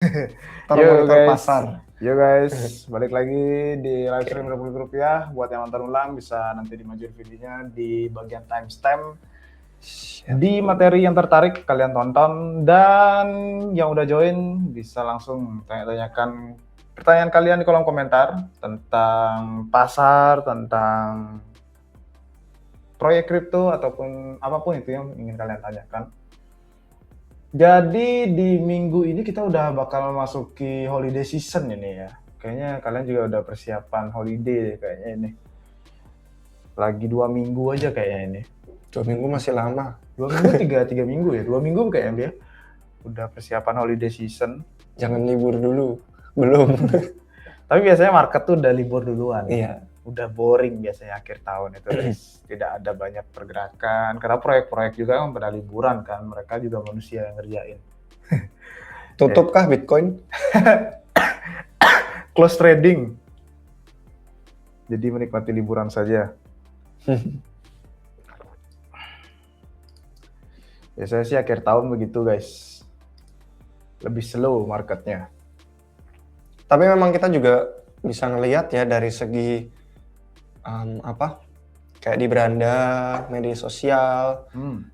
Yo Monitor guys, pasar. yo guys, balik lagi di live stream Republik Rupiah. Buat yang nonton ulang bisa nanti dimajuin videonya di bagian timestamp. Di materi yang tertarik kalian tonton, dan yang udah join bisa langsung tanya-tanyakan pertanyaan kalian di kolom komentar tentang pasar, tentang proyek kripto ataupun apapun itu yang ingin kalian tanyakan. Jadi di minggu ini kita udah bakal masuki holiday season ini ya. Kayaknya kalian juga udah persiapan holiday kayaknya ini. Lagi 2 minggu aja kayaknya ini. 2 minggu masih lama. 2 minggu, 3 minggu ya. 2 minggu kayaknya dia. Udah persiapan holiday season. Jangan libur dulu. Belum. Tapi biasanya market tuh udah libur duluan. Iya. Udah boring biasanya akhir tahun itu guys. Tidak ada banyak pergerakan. Karena proyek-proyek juga kan pada liburan kan. Mereka juga manusia yang ngerjain. Tutup kah Bitcoin? Close trading. Jadi menikmati liburan saja. Biasanya sih akhir tahun begitu guys. Lebih slow marketnya. Tapi memang kita juga bisa ngelihat ya dari segi kayak di beranda media sosial,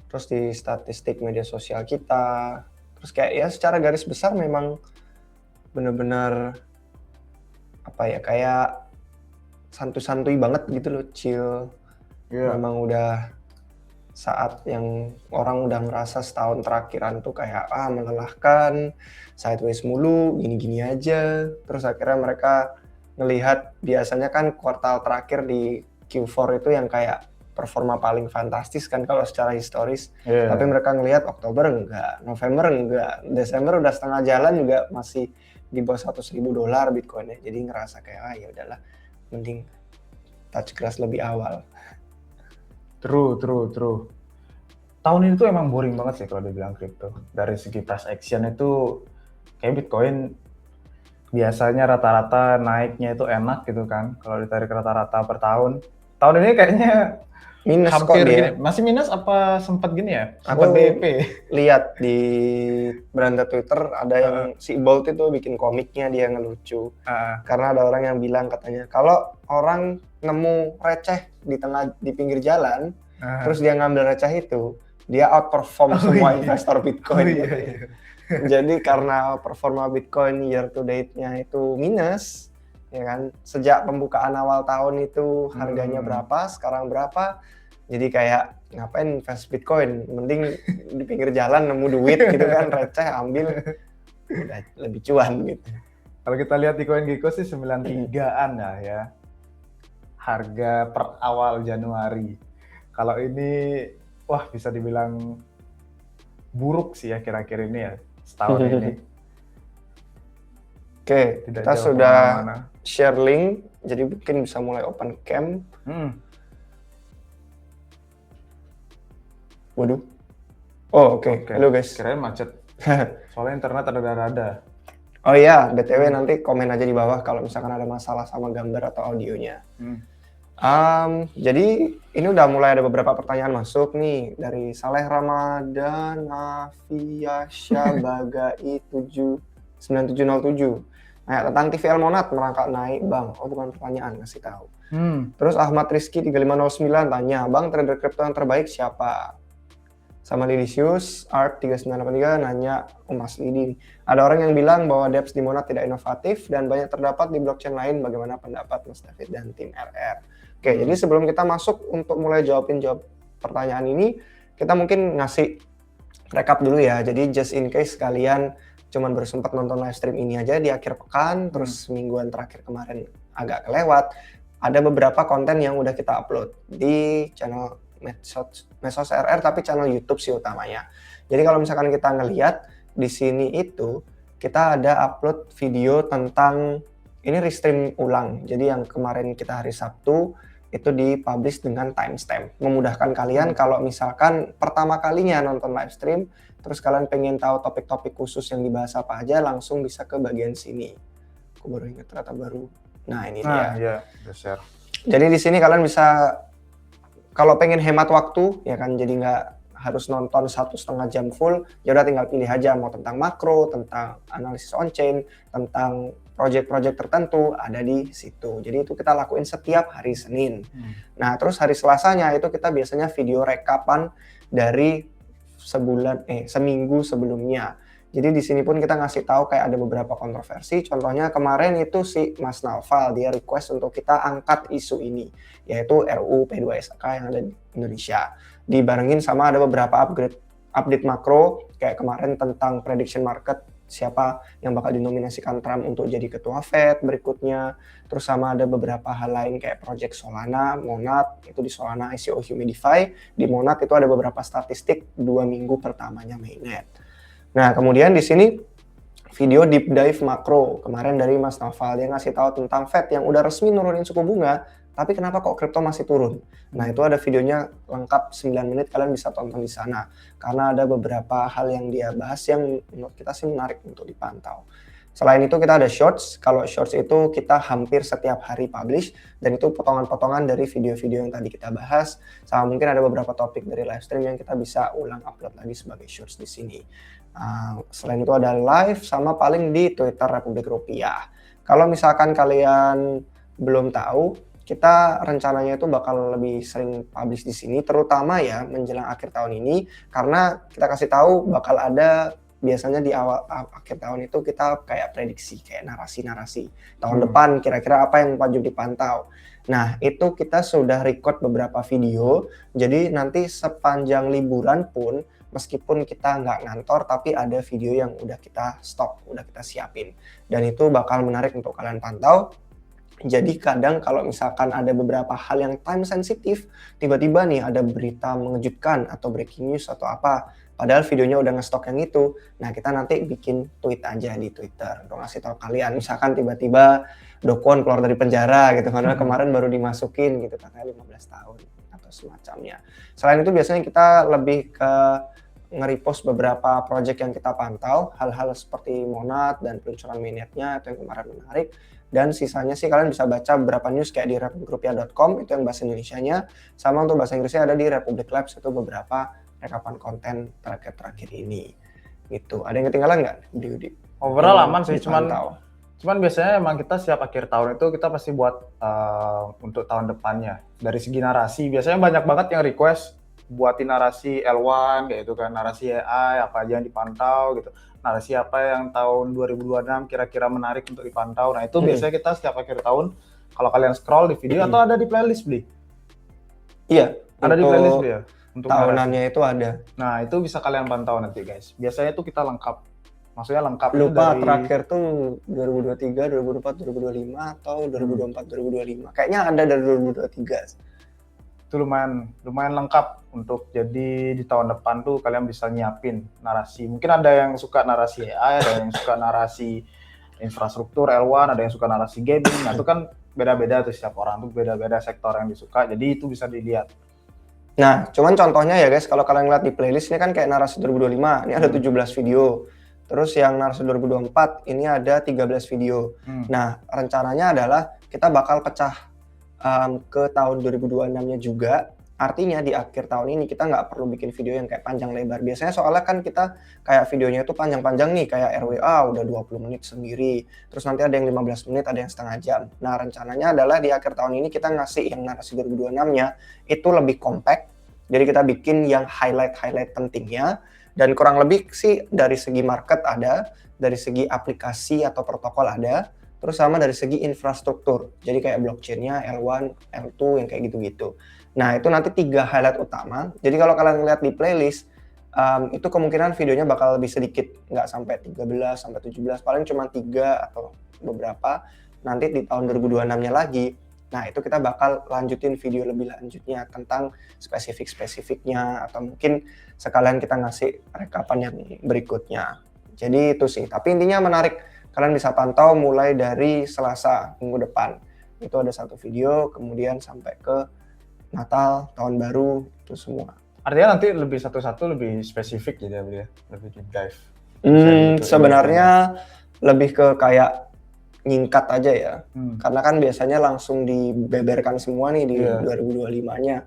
terus di statistik media sosial kita, terus kayak ya secara garis besar memang benar-benar kayak santuy-santuy banget gitu loh, chill. Memang udah saat yang orang udah ngerasa setahun terakhiran tuh kayak melelahkan, sideways mulu, gini-gini aja. Terus akhirnya mereka ngelihat biasanya kan kuartal terakhir di Q4 itu yang kayak performa paling fantastis kan kalau secara historis. Tapi mereka ngelihat Oktober enggak, November enggak, Desember udah setengah jalan juga masih di bawah $100.000 Bitcoinnya. Jadi ngerasa kayak ya udahlah, mending touch grass lebih awal. True. Tahun ini tuh emang boring banget sih kalau dibilang kripto. Dari segi price action itu kayak Bitcoin biasanya rata-rata naiknya itu enak gitu kan. Kalau ditarik rata-rata per tahun. Tahun ini kayaknya minus hampir kok dia. Gini. Masih minus apa sempat gini ya? Sempat BEP. Lihat di beranda Twitter ada yang si Bolt itu bikin komiknya, dia ngelucu. Karena ada orang yang bilang katanya kalau orang nemu receh di pinggir jalan, terus dia ngambil receh itu, dia outperform semua investor Bitcoin. Jadi karena performa Bitcoin year to date-nya itu minus, ya kan? Sejak pembukaan awal tahun itu harganya berapa, sekarang berapa? Jadi kayak ngapain invest Bitcoin? Mending di pinggir jalan nemu duit gitu kan, receh ambil, udah lebih cuan gitu. Kalau kita lihat di CoinGecko sih 93-an ya. Harga per awal Januari. Kalau ini wah bisa dibilang buruk sih ya kira-kira ini ya setahun ini. Oke, kita sudah share link, jadi mungkin bisa mulai open cam. Waduh. Oh oke. Halo guys. Kirain macet. Soalnya internet ada. Oh iya, BTW nanti komen aja di bawah kalau misalkan ada masalah sama gambar atau audionya. Jadi ini udah mulai ada beberapa pertanyaan masuk nih dari Saleh Ramadan Afiasya Bagai 9707. Nah, tentang TVL Monat merangkak naik bang. Oh bukan pertanyaan, ngasih tahu. Terus Ahmad Rizky 3509 tanya, bang trader kripto yang terbaik siapa? Sama Lidisius Art 3983 nanya, Mas Lidi, ada orang yang bilang bahwa dApps di Monat tidak inovatif dan banyak terdapat di blockchain lain. Bagaimana pendapat Mas David dan tim RR? Oke, jadi sebelum kita masuk untuk mulai jawab pertanyaan ini, kita mungkin ngasih recap dulu ya. Jadi just in case kalian cuman baru sempat nonton live stream ini aja di akhir pekan, terus mingguan terakhir kemarin agak kelewat, ada beberapa konten yang udah kita upload di channel Mesos RR, tapi channel YouTube sih utamanya. Jadi kalau misalkan kita ngelihat di sini itu kita ada upload video tentang ini restream ulang. Jadi yang kemarin kita hari Sabtu itu dipublish dengan timestamp. Memudahkan kalian kalau misalkan pertama kalinya nonton live stream, terus kalian pengen tahu topik-topik khusus yang dibahas apa aja, langsung bisa ke bagian sini. Aku baru ingat ternyata baru. Nah ini dia. Iya, share. Jadi di sini kalian bisa kalau pengen hemat waktu ya kan, jadi nggak harus nonton 1,5 jam full, ya udah tinggal pilih aja mau tentang makro, tentang analisis on chain, tentang project-project tertentu ada di situ. Jadi itu kita lakuin setiap hari Senin. Nah, terus hari Selasanya itu kita biasanya video rekapan dari seminggu sebelumnya. Jadi di sini pun kita ngasih tahu kayak ada beberapa kontroversi. Contohnya kemarin itu si Mas Naufal, dia request untuk kita angkat isu ini, yaitu RUU P2SK yang ada di Indonesia. Dibarengin sama ada beberapa update makro, kayak kemarin tentang prediction market, siapa yang bakal dinominasikan Trump untuk jadi ketua Fed berikutnya. Terus sama ada beberapa hal lain kayak project Solana, Monad, itu di Solana ICO Humidify. Di Monad itu ada beberapa statistik 2 minggu pertamanya mainnet. Nah, kemudian di sini video deep dive makro kemarin dari Mas Naufal, dia ngasih tahu tentang Fed yang udah resmi nurunin suku bunga, tapi kenapa kok kripto masih turun? Nah, itu ada videonya lengkap 9 menit, kalian bisa tonton di sana. Karena ada beberapa hal yang dia bahas yang menurut kita sih menarik untuk dipantau. Selain itu kita ada shorts. Kalau shorts itu kita hampir setiap hari publish, dan itu potongan-potongan dari video-video yang tadi kita bahas. Sama mungkin ada beberapa topik dari live stream yang kita bisa ulang upload lagi sebagai shorts di sini. Selain itu ada live sama paling di Twitter Republik Rupiah. Kalau misalkan kalian belum tahu, kita rencananya itu bakal lebih sering publish di sini, terutama ya menjelang akhir tahun ini, karena kita kasih tahu bakal ada biasanya di akhir tahun itu kita kayak prediksi, kayak narasi-narasi tahun depan kira-kira apa yang wajib dipantau. Nah, itu kita sudah record beberapa video, jadi nanti sepanjang liburan pun meskipun kita nggak ngantor, tapi ada video yang udah kita stok, udah kita siapin. Dan itu bakal menarik untuk kalian pantau. Jadi kadang kalau misalkan ada beberapa hal yang time sensitif, tiba-tiba nih ada berita mengejutkan atau breaking news atau apa, padahal videonya udah ngestok yang itu. Nah, kita nanti bikin tweet aja di Twitter untuk ngasih tahu kalian. Misalkan tiba-tiba Do Kwon keluar dari penjara gitu, karena kemarin baru dimasukin gitu, katanya 15 tahun atau semacamnya. Selain itu biasanya kita lebih ke nge-repost beberapa project yang kita pantau, hal-hal seperti Monad dan peluncuran mainnetnya itu yang kemarin menarik. Dan sisanya sih kalian bisa baca beberapa news kayak di republikrupiah.com, itu yang bahasa Indonesianya, sama untuk bahasa Inggrisnya ada di Republic Labs, itu beberapa rekapan konten terakhir ini. Gitu. Ada yang ketinggalan nggak, Budi? Overall aman sih, cuman biasanya emang kita setiap akhir tahun itu kita pasti buat untuk tahun depannya. Dari segi narasi, biasanya banyak banget yang request buatin narasi L1 kayak itu kan, narasi AI apa aja yang dipantau gitu, narasi apa yang tahun 2026 kira-kira menarik untuk dipantau. Nah itu biasanya kita setiap akhir tahun kalau kalian scroll di video atau ada di playlist Bli. Iya, ada di playlist Bli ya untuk tahunannya narasi. Itu ada. Nah itu bisa kalian pantau nanti guys. Biasanya itu kita lengkap, maksudnya lengkap. Lupa dari terakhir tuh 2023, 2024, 2025 atau 2024, 2025. Kayaknya ada dari 2023. Itu lumayan lengkap untuk jadi di tahun depan tuh kalian bisa nyiapin narasi. Mungkin ada yang suka narasi AI, ada yang suka narasi infrastruktur L1, ada yang suka narasi gaming. Nah itu kan beda-beda tuh, setiap orang tuh beda-beda sektor yang disuka, jadi itu bisa dilihat. Nah, cuman contohnya ya guys, kalau kalian lihat di playlist ini kan kayak narasi 2025, ini ada 17 video. Terus yang narasi 2024 ini ada 13 video. Nah, rencananya adalah kita bakal pecah ke tahun 2026-nya juga. Artinya di akhir tahun ini kita nggak perlu bikin video yang kayak panjang lebar. Biasanya soalnya kan kita kayak videonya itu panjang-panjang nih, kayak RWA udah 20 menit sendiri. Terus nanti ada yang 15 menit, ada yang setengah jam. Nah rencananya adalah di akhir tahun ini kita ngasih yang narasi 2026-nya itu lebih compact. Jadi kita bikin yang highlight pentingnya. Dan kurang lebih sih dari segi market ada, dari segi aplikasi atau protokol ada, terus sama dari segi infrastruktur, jadi kayak blockchain-nya, L1, L2, yang kayak gitu-gitu. Nah, itu nanti 3 highlight utama. Jadi kalau kalian lihat di playlist, itu kemungkinan videonya bakal lebih sedikit, nggak sampai 13, sampai 17, paling cuma 3 atau beberapa. Nanti di tahun 2026-nya lagi, nah itu kita bakal lanjutin video lebih lanjutnya tentang spesifik-spesifiknya, atau mungkin sekalian kita ngasih rekapan yang berikutnya. Jadi itu sih, tapi intinya menarik. Kalian bisa pantau mulai dari Selasa minggu depan. Itu ada 1 video, kemudian sampai ke Natal, Tahun Baru, itu semua. Artinya nanti lebih satu-satu lebih spesifik gitu ya, lebih deep dive. Sebenarnya lebih ke kayak nyingkat aja ya. Karena kan biasanya langsung dibeberkan semua nih di 2025-nya.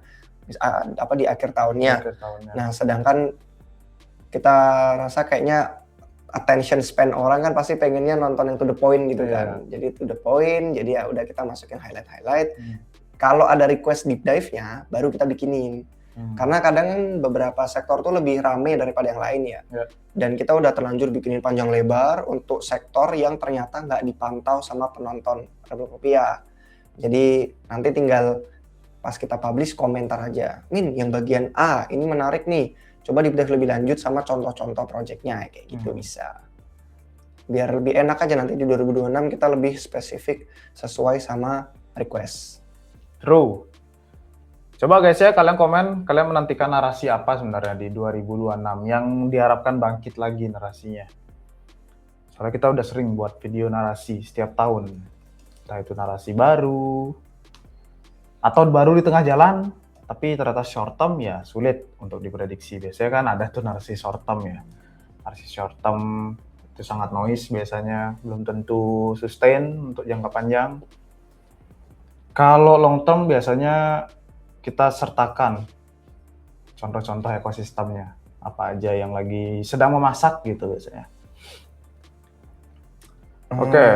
di akhir tahunnya. Akhir tahunnya. Nah, sedangkan kita rasa kayaknya attention span orang kan pasti pengennya nonton yang to the point gitu kan. Jadi to the point, jadi ya udah kita masukin highlight. Kalau ada request deep dive-nya, baru kita bikinin. Karena kadang kan beberapa sektor tuh lebih rame daripada yang lain ya. Dan kita udah terlanjur bikinin panjang lebar untuk sektor yang ternyata nggak dipantau sama penonton Republik. Jadi nanti tinggal pas kita publish komentar aja. Min, yang bagian A ini menarik nih. Coba di-dive lebih lanjut sama contoh-contoh projectnya kayak gitu bisa. Biar lebih enak aja nanti di 2026 kita lebih spesifik sesuai sama request. True. Coba guys ya kalian komen, kalian menantikan narasi apa sebenarnya di 2026 yang diharapkan bangkit lagi narasinya. Soalnya kita udah sering buat video narasi setiap tahun. Entah itu narasi baru, atau baru di tengah jalan, tapi ternyata short term ya sulit untuk diprediksi. Biasanya kan ada tuh narasi short term ya. Narasi short term itu sangat noise biasanya, belum tentu sustain untuk jangka panjang. Kalau long term biasanya kita sertakan contoh-contoh ekosistemnya, apa aja yang lagi sedang memasak gitu biasanya. Oke.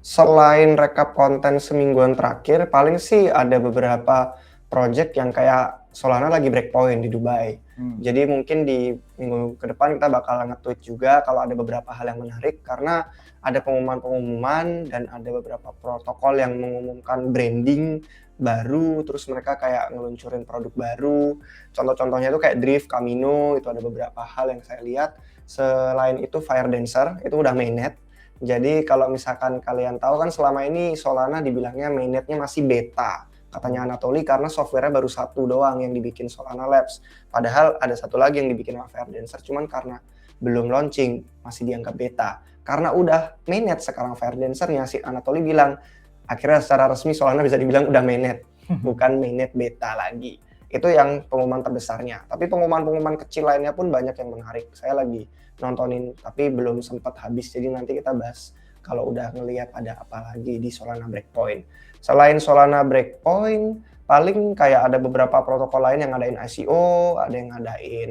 Selain rekap konten semingguan terakhir, paling sih ada beberapa project yang kayak Solana lagi breakpoint di Dubai. Jadi mungkin di minggu ke depan kita bakal nge-tweet juga kalau ada beberapa hal yang menarik, karena ada pengumuman-pengumuman dan ada beberapa protokol yang mengumumkan branding baru, terus mereka kayak ngeluncurin produk baru. Contoh-contohnya itu kayak Drift, Camino, itu ada beberapa hal yang saya lihat. Selain itu Fire Dancer, itu udah mainnet. Jadi kalau misalkan kalian tahu kan selama ini Solana dibilangnya mainnetnya masih beta, katanya Anatoly, karena software-nya baru satu doang yang dibikin Solana Labs. Padahal ada satu lagi yang dibikin Fire Dancer, cuman karena belum launching masih dianggap beta. Karena udah mainnet sekarang Fire Dancer-nya, si Anatoly bilang akhirnya secara resmi Solana bisa dibilang udah mainnet, bukan mainnet beta lagi. Itu yang pengumuman terbesarnya. Tapi pengumuman-pengumuman kecil lainnya pun banyak yang menarik. Saya lagi nontonin, tapi belum sempat habis. Jadi nanti kita bahas kalau udah ngelihat ada apa lagi di Solana Breakpoint. Selain Solana Breakpoint, paling kayak ada beberapa protokol lain yang ngadain ICO, ada yang ngadain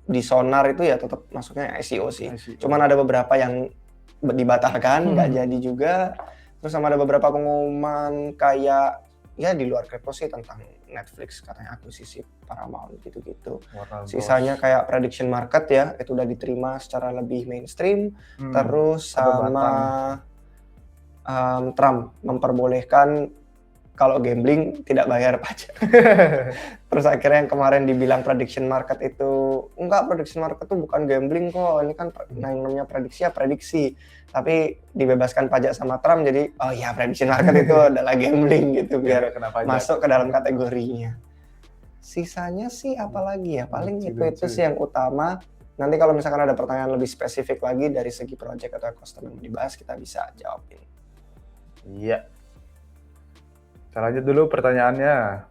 di Sonar itu ya tetap masuknya ICO sih. Cuman ada beberapa yang dibatalkan, nggak jadi juga. Terus sama ada beberapa pengumuman kayak ya di luar crypto sih tentang Netflix katanya akuisisi Paramount gitu-gitu. Sisanya kayak prediction market ya, itu udah diterima secara lebih mainstream. Terus sama Trump memperbolehkan kalau gambling tidak bayar pajak. Terus akhirnya yang kemarin dibilang prediction market itu, enggak, prediction market itu bukan gambling kok, ini kan yang namanya prediksi ya prediksi. Tapi dibebaskan pajak sama Trump, jadi oh ya prediction market itu adalah gambling gitu, biar masuk ke dalam kategorinya. Sisanya sih apalagi ya, paling itu sih yang utama. Nanti kalau misalkan ada pertanyaan lebih spesifik lagi dari segi project atau ekosistem yang dibahas, kita bisa jawabin. Iya. Kita lanjut dulu pertanyaannya.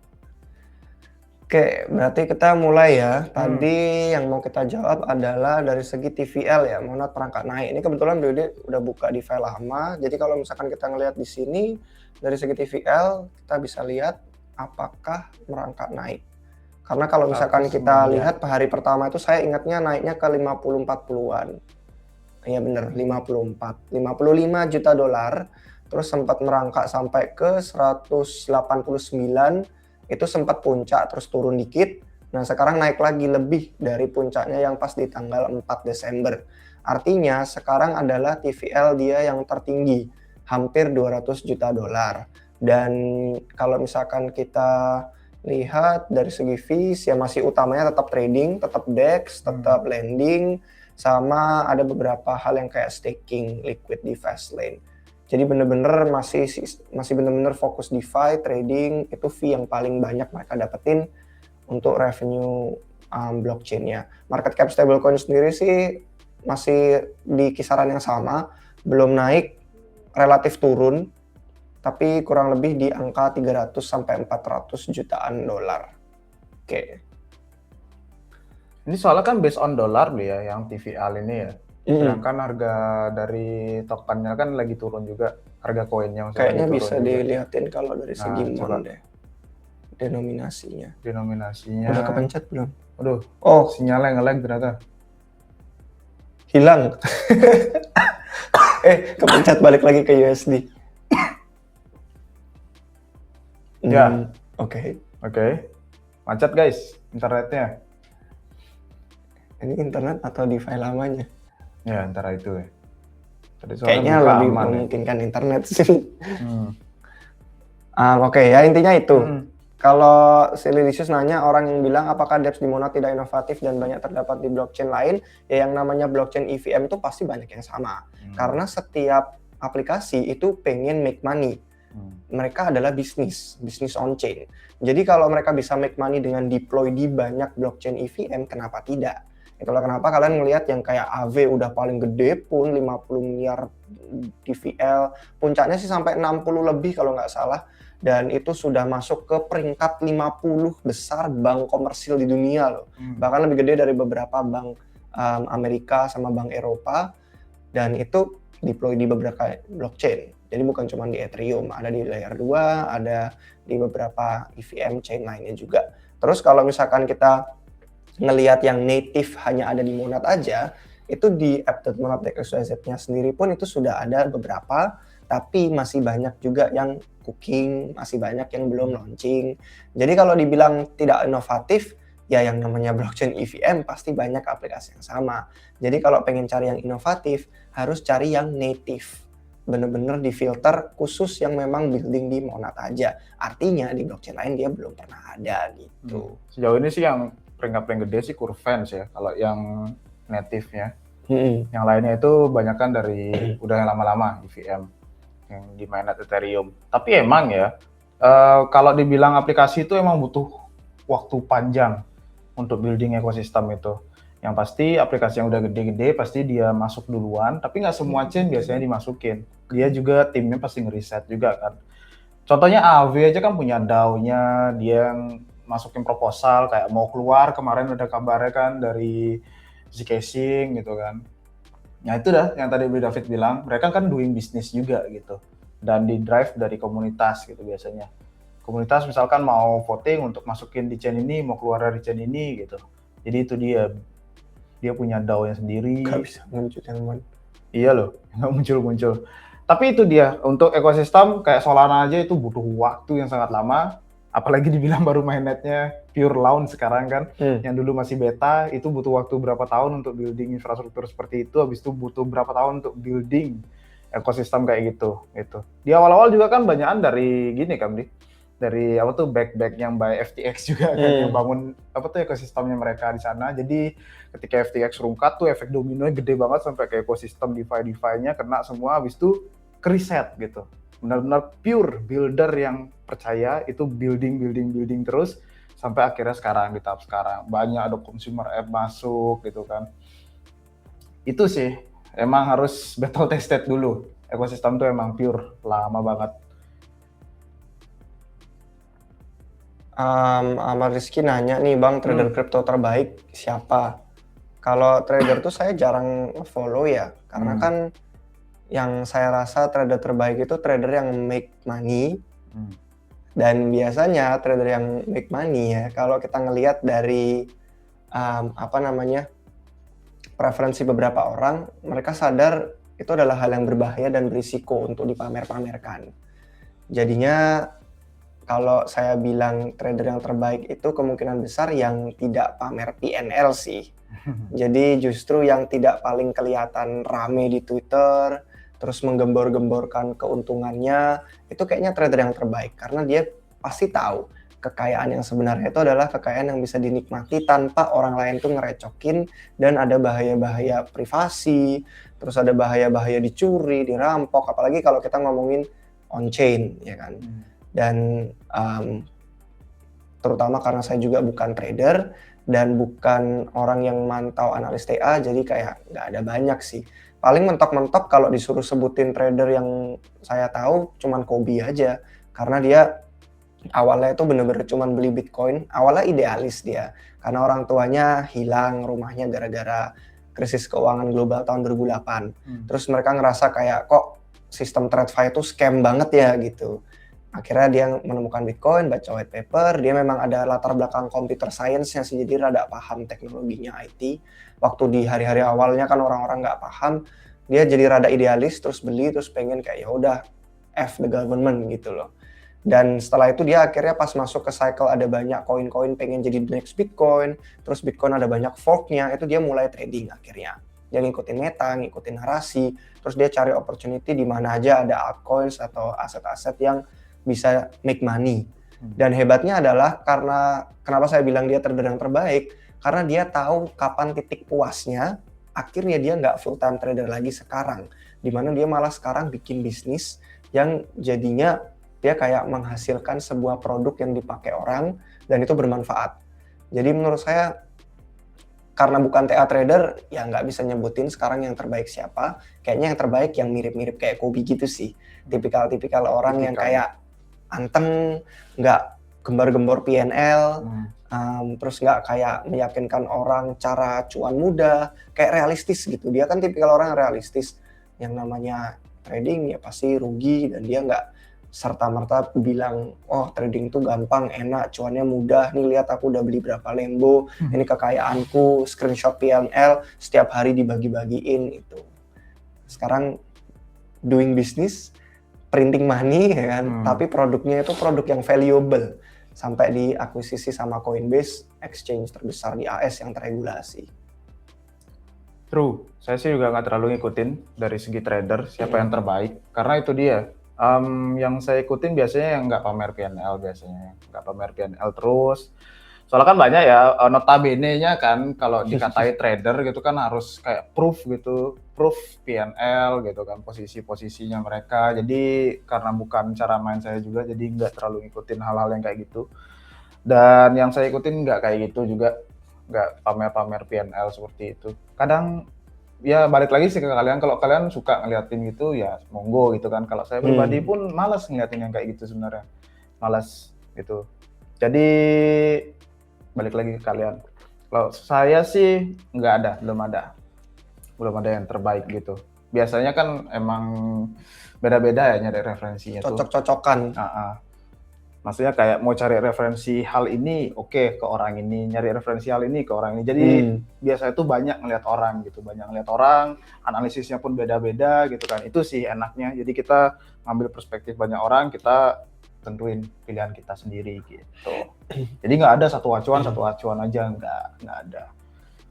Oke, berarti kita mulai ya. Tadi yang mau kita jawab adalah dari segi TVL ya, monat perangkat naik. Ini kebetulan BUD udah buka di file lama. Jadi kalau misalkan kita ngelihat di sini dari segi TVL, kita bisa lihat apakah merangkak naik. Karena kalau misalkan kita lihat hari pertama itu saya ingatnya naiknya ke 50-40-an. Iya bener, 55 juta dolar. Terus sempat merangkak sampai ke 189, itu sempat puncak terus turun dikit. Nah sekarang naik lagi lebih dari puncaknya yang pas di tanggal 4 Desember. Artinya sekarang adalah TVL dia yang tertinggi, hampir 200 juta dolar. Dan kalau misalkan kita lihat dari segi fees, ya masih utamanya tetap trading, tetap DEX, tetap lending, sama ada beberapa hal yang kayak staking liquid di Fastlane. Jadi bener-bener masih bener-bener fokus DeFi, trading, itu fee yang paling banyak mereka dapetin untuk revenue blockchain-nya. Market cap stablecoin sendiri sih masih di kisaran yang sama, belum naik, relatif turun, tapi kurang lebih di angka 300 sampai 400 jutaan dolar. Oke. Ini soalnya kan based on dollar ya, yang TVL ini ya. Sedangkan harga dari tokennya kan lagi turun juga harga koinnya masih Kayaknya lagi bisa turun juga. dilihatin kalau dari segi Nah, coba. mon deh. Denominasinya. Denominasinya. Udah kepencet belum? Aduh, Oh, sinyalnya nge-lag ternyata. hilang. Kepencet balik lagi ke USD. Ya. Oke. Macet guys internetnya. Ini internet atau DeFi lamanya? Ya, antara itu ya. Tadi soalnya Kayaknya buka lebih aman ya. memungkinkan internet sih. Hmm. Oke, ya intinya itu. Hmm. Kalau Sililicious nanya orang yang bilang apakah dApps di Monad tidak inovatif dan banyak terdapat di blockchain lain, ya yang namanya blockchain EVM itu pasti banyak yang sama. Karena setiap aplikasi itu pengen make money. Mereka adalah bisnis on chain. Jadi kalau mereka bisa make money dengan deploy di banyak blockchain EVM, kenapa tidak? Itulah kenapa kalian ngelihat yang kayak AV udah paling gede pun 50 miliar TVL, puncaknya sih sampai 60 lebih kalau nggak salah. Dan itu sudah masuk ke peringkat 50 besar bank komersil di dunia loh. Bahkan lebih gede dari beberapa bank Amerika sama bank Eropa. Dan itu deploy di beberapa blockchain. Jadi bukan cuma di Ethereum, ada di layer 2, ada di beberapa EVM chain lainnya juga. Terus kalau misalkan kita ngelihat yang native hanya ada di Monad aja, itu di app.monad.xyz-nya sendiri pun itu sudah ada beberapa, tapi masih banyak juga yang cooking, masih banyak yang belum launching. Jadi kalau dibilang tidak inovatif, ya yang namanya blockchain EVM pasti banyak aplikasi yang sama. Jadi kalau pengen cari yang inovatif, harus cari yang native. Bener-bener difilter khusus yang memang building di Monad aja. Artinya di blockchain lain dia belum pernah ada gitu. Sejauh ini sih yang peringkat paling gede sih Curvens ya, kalau yang native-nya. Yang lainnya itu banyakan dari udah yang lama-lama EVM yang di mainnet Ethereum. Tapi emang ya, kalau dibilang aplikasi itu emang butuh waktu panjang untuk building ekosistem itu. Yang pasti aplikasi yang udah gede-gede pasti dia masuk duluan, tapi nggak semua chain biasanya dimasukin. Dia juga timnya pasti ngeriset juga kan. Contohnya AV aja kan punya DAO-nya, dia yang masukin proposal kayak mau keluar, kemarin ada kabarnya kan dari Zcashing gitu kan. Ya itu dah yang tadi David bilang, mereka kan doing business juga gitu. Dan di drive dari komunitas gitu biasanya. Komunitas misalkan mau voting untuk masukin di chain ini, mau keluar dari chain ini gitu. Jadi itu dia punya DAO-nya sendiri. Gak bisa muncul yang mana. Iya loh, nggak muncul-muncul. Tapi itu dia, untuk ekosistem kayak Solana aja itu butuh waktu yang sangat lama. Apalagi dibilang baru mainnetnya pure launch sekarang kan. Yang dulu masih beta, itu butuh waktu berapa tahun untuk building infrastruktur seperti itu. Habis itu butuh berapa tahun untuk building ekosistem kayak gitu. Di awal-awal juga kan banyakan dari gini kan, dari apa tuh back yang by FTX juga kan yang bangun apa tuh ekosistemnya mereka di sana. Jadi ketika FTX rungkat tuh efek dominonya gede banget sampai ke ekosistem DeFi-nya kena semua, habis itu kriset gitu. Benar-benar pure builder yang percaya itu building terus sampai akhirnya sekarang di tahap sekarang banyak ada consumer app masuk gitu kan. Itu sih emang harus battle tested dulu. Ekosistem tuh emang pure lama banget. Amal Rizky nanya nih, Bang, trader kripto terbaik siapa? Kalau trader tuh saya jarang follow ya, karena kan yang saya rasa trader terbaik itu trader yang make money. Dan biasanya trader yang make money ya, kalau kita ngelihat dari preferensi beberapa orang, mereka sadar itu adalah hal yang berbahaya dan berisiko untuk dipamer-pamerkan. Jadinya kalau saya bilang trader yang terbaik itu kemungkinan besar yang tidak pamer PNL sih. Jadi justru yang tidak paling kelihatan rame di Twitter, terus menggembor-gemborkan keuntungannya, itu kayaknya trader yang terbaik. Karena dia pasti tahu kekayaan yang sebenarnya itu adalah kekayaan yang bisa dinikmati tanpa orang lain tuh ngerecokin, dan ada bahaya-bahaya privasi, terus ada bahaya-bahaya dicuri, dirampok, apalagi kalau kita ngomongin on-chain, ya kan. Dan terutama karena saya juga bukan trader dan bukan orang yang mantau analis TA, jadi kayak nggak ada banyak sih. Paling mentok-mentok kalau disuruh sebutin trader yang saya tahu cuman Kobe aja, karena dia awalnya itu bener-bener cuman beli Bitcoin. Awalnya idealis dia, karena orang tuanya hilang rumahnya gara-gara krisis keuangan global tahun 2008. Terus mereka ngerasa kayak kok sistem TradFi itu scam banget ya gitu. Akhirnya dia menemukan Bitcoin, baca white paper, dia memang ada latar belakang computer science-nya sih, jadi rada paham teknologinya IT. Waktu di hari-hari awalnya kan orang-orang nggak paham, dia jadi rada idealis, terus beli, terus pengen kayak ya udah F the government gitu loh. Dan setelah itu dia akhirnya pas masuk ke cycle ada banyak koin-koin pengen jadi the next Bitcoin, terus Bitcoin ada banyak fork-nya, itu dia mulai trading akhirnya. Dia ngikutin meta, ngikutin narasi, terus dia cari opportunity di mana aja ada altcoins atau aset-aset yang bisa make money. Dan hebatnya adalah karena kenapa saya bilang dia trader yang terbaik, karena dia tahu kapan titik puasnya, akhirnya dia nggak full time trader lagi sekarang, dimana dia malah sekarang bikin bisnis yang jadinya dia kayak menghasilkan sebuah produk yang dipakai orang dan itu bermanfaat. Jadi menurut saya karena bukan TA trader ya nggak bisa nyebutin sekarang yang terbaik siapa. Kayaknya yang terbaik yang mirip-mirip kayak Kobe gitu sih. Tipikal orang yang kayak anteng, nggak gembar-gembor PNL, terus nggak kayak meyakinkan orang cara cuan mudah, kayak realistis gitu. Dia kan tipikal orang yang realistis. Yang namanya trading ya pasti rugi dan dia nggak serta-merta bilang, oh trading tuh gampang, enak, cuannya mudah, nih lihat aku udah beli berapa Lambo, ini kekayaanku, screenshot PNL, setiap hari dibagi-bagiin itu. Sekarang doing business, printing money ya kan, tapi produknya itu produk yang valuable, sampai diakuisisi sama Coinbase, exchange terbesar di AS yang terregulasi. True, saya sih juga nggak terlalu ngikutin dari segi trader siapa yang terbaik, karena itu dia. Yang saya ikutin biasanya yang nggak pamer PNL biasanya, nggak pamer PNL terus. Soalnya kan banyak ya, notabene-nya kan kalau dikatai trader gitu kan harus kayak proof PNL gitu kan, posisi-posisinya mereka. Jadi karena bukan cara main saya juga, jadi nggak terlalu ngikutin hal-hal yang kayak gitu. Dan yang saya ikutin nggak kayak gitu juga, nggak pamer-pamer PNL seperti itu. Kadang ya balik lagi sih ke kalian, kalau kalian suka ngeliatin gitu ya monggo gitu kan. Kalau saya pribadi pun malas ngeliatin yang kayak gitu sebenarnya, malas gitu. Jadi balik lagi ke kalian. Kalau saya sih belum ada yang terbaik gitu. Biasanya kan emang beda-beda ya nyari referensinya tuh. Cocok-cocokan. Maksudnya kayak mau cari referensi hal ini, oke, ke orang ini, nyari referensi hal ini ke orang ini. Jadi biasanya tuh banyak ngeliat orang, analisisnya pun beda-beda gitu kan. Itu sih enaknya. Jadi kita ngambil perspektif banyak orang, kita tentuin pilihan kita sendiri gitu. Jadi nggak ada satu acuan aja, nggak ada.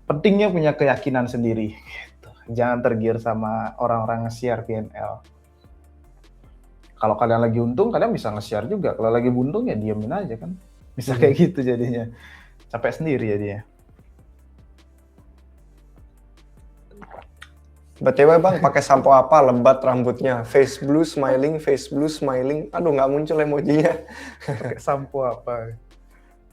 Pentingnya punya keyakinan sendiri gitu. Jangan tergiur sama orang-orang nge-share PNL. Kalau kalian lagi untung, kalian bisa nge-share juga. Kalau lagi buntung ya diemin aja kan. Bisa kayak gitu jadinya. Capek sendiri jadinya. BTW bang, pakai sampo apa? Lebat rambutnya. Face blue smiling. Aduh nggak muncul emojinya. Pakai sampo apa?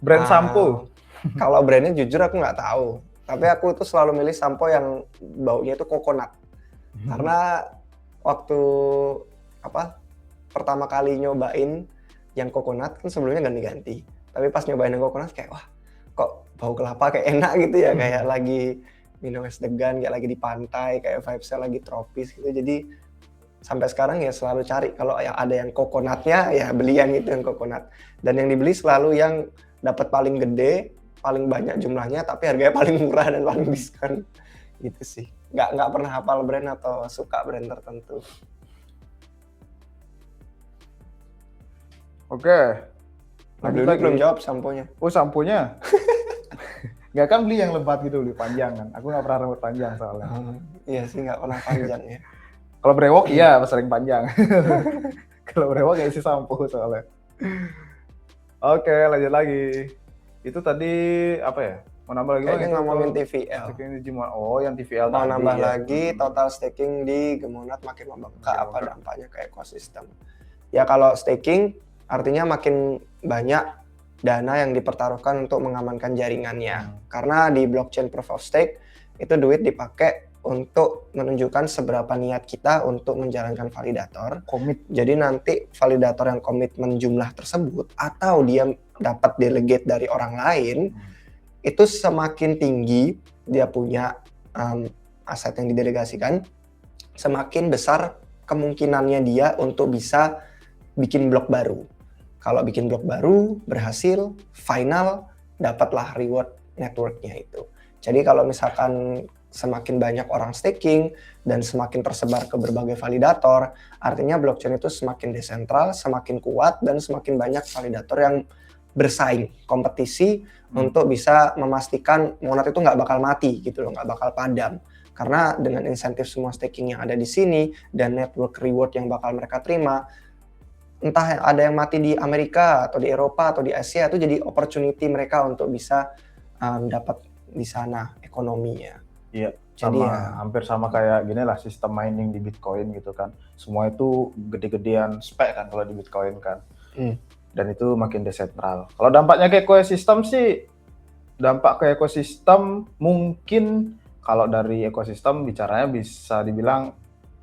Brand sampo? Kalau brandnya jujur aku nggak tahu. Tapi aku tuh selalu milih sampo yang baunya itu coconut. Karena waktu pertama kali nyobain yang coconut kan sebelumnya ganti-ganti. Tapi pas nyobain yang coconut kayak wah kok bau kelapa kayak enak gitu ya, kayak lagi minum es degan, kayak lagi di pantai, kayak vibes-nya lagi tropis gitu. Jadi sampai sekarang ya selalu cari kalau yang ada yang coconutnya ya beli yang itu yang coconut. Dan yang dibeli selalu yang dapat paling gede, paling banyak jumlahnya, tapi harganya paling murah dan paling diskon. Gitu sih. Nggak pernah hafal brand atau suka brand tertentu. Oke. Lagi belum jawab samponya. Oh samponya? Nggak kan beli yang lebat gitu, beli panjang kan. Aku nggak pernah rambut panjang soalnya. Iya sih nggak pernah panjang ya. Kalau brewok iya sering panjang. Kalau brewok nggak isi sampo soalnya. Oke lanjut lagi. Itu tadi apa ya? Mau nambah lagi? Kayaknya ngomongin TVL. Oh yang TVL mau tadi. Nambah lagi total staking di Gemonad makin membengkak, apa dampaknya ke ekosistem? Ya kalau staking artinya makin banyak dana yang dipertaruhkan untuk mengamankan jaringannya. Karena di blockchain proof of stake itu duit dipakai untuk menunjukkan seberapa niat kita untuk menjalankan validator. Jadi nanti validator yang komitmen jumlah tersebut atau dia dapat delegate dari orang lain, itu semakin tinggi dia punya aset yang didelegasikan, semakin besar kemungkinannya dia untuk bisa bikin blok baru. Kalau bikin blok baru, berhasil, final, dapatlah reward networknya itu. Jadi kalau misalkan semakin banyak orang staking dan semakin tersebar ke berbagai validator, artinya blockchain itu semakin desentral, semakin kuat, dan semakin banyak validator yang bersaing, kompetisi untuk bisa memastikan Monad itu nggak bakal mati gitu loh, nggak bakal padam. Karena dengan insentif semua staking yang ada di sini dan network reward yang bakal mereka terima, entah ada yang mati di Amerika atau di Eropa atau di Asia, itu jadi opportunity mereka untuk bisa dapat di sana ekonominya. Iya, Jadi hampir sama kayak gini lah sistem mining di Bitcoin gitu kan. Semua itu gede-gedean spek kan kalau di Bitcoin kan. Dan itu makin desentral. Kalau dampaknya ke ekosistem sih, dampak ke ekosistem mungkin kalau dari ekosistem bicaranya bisa dibilang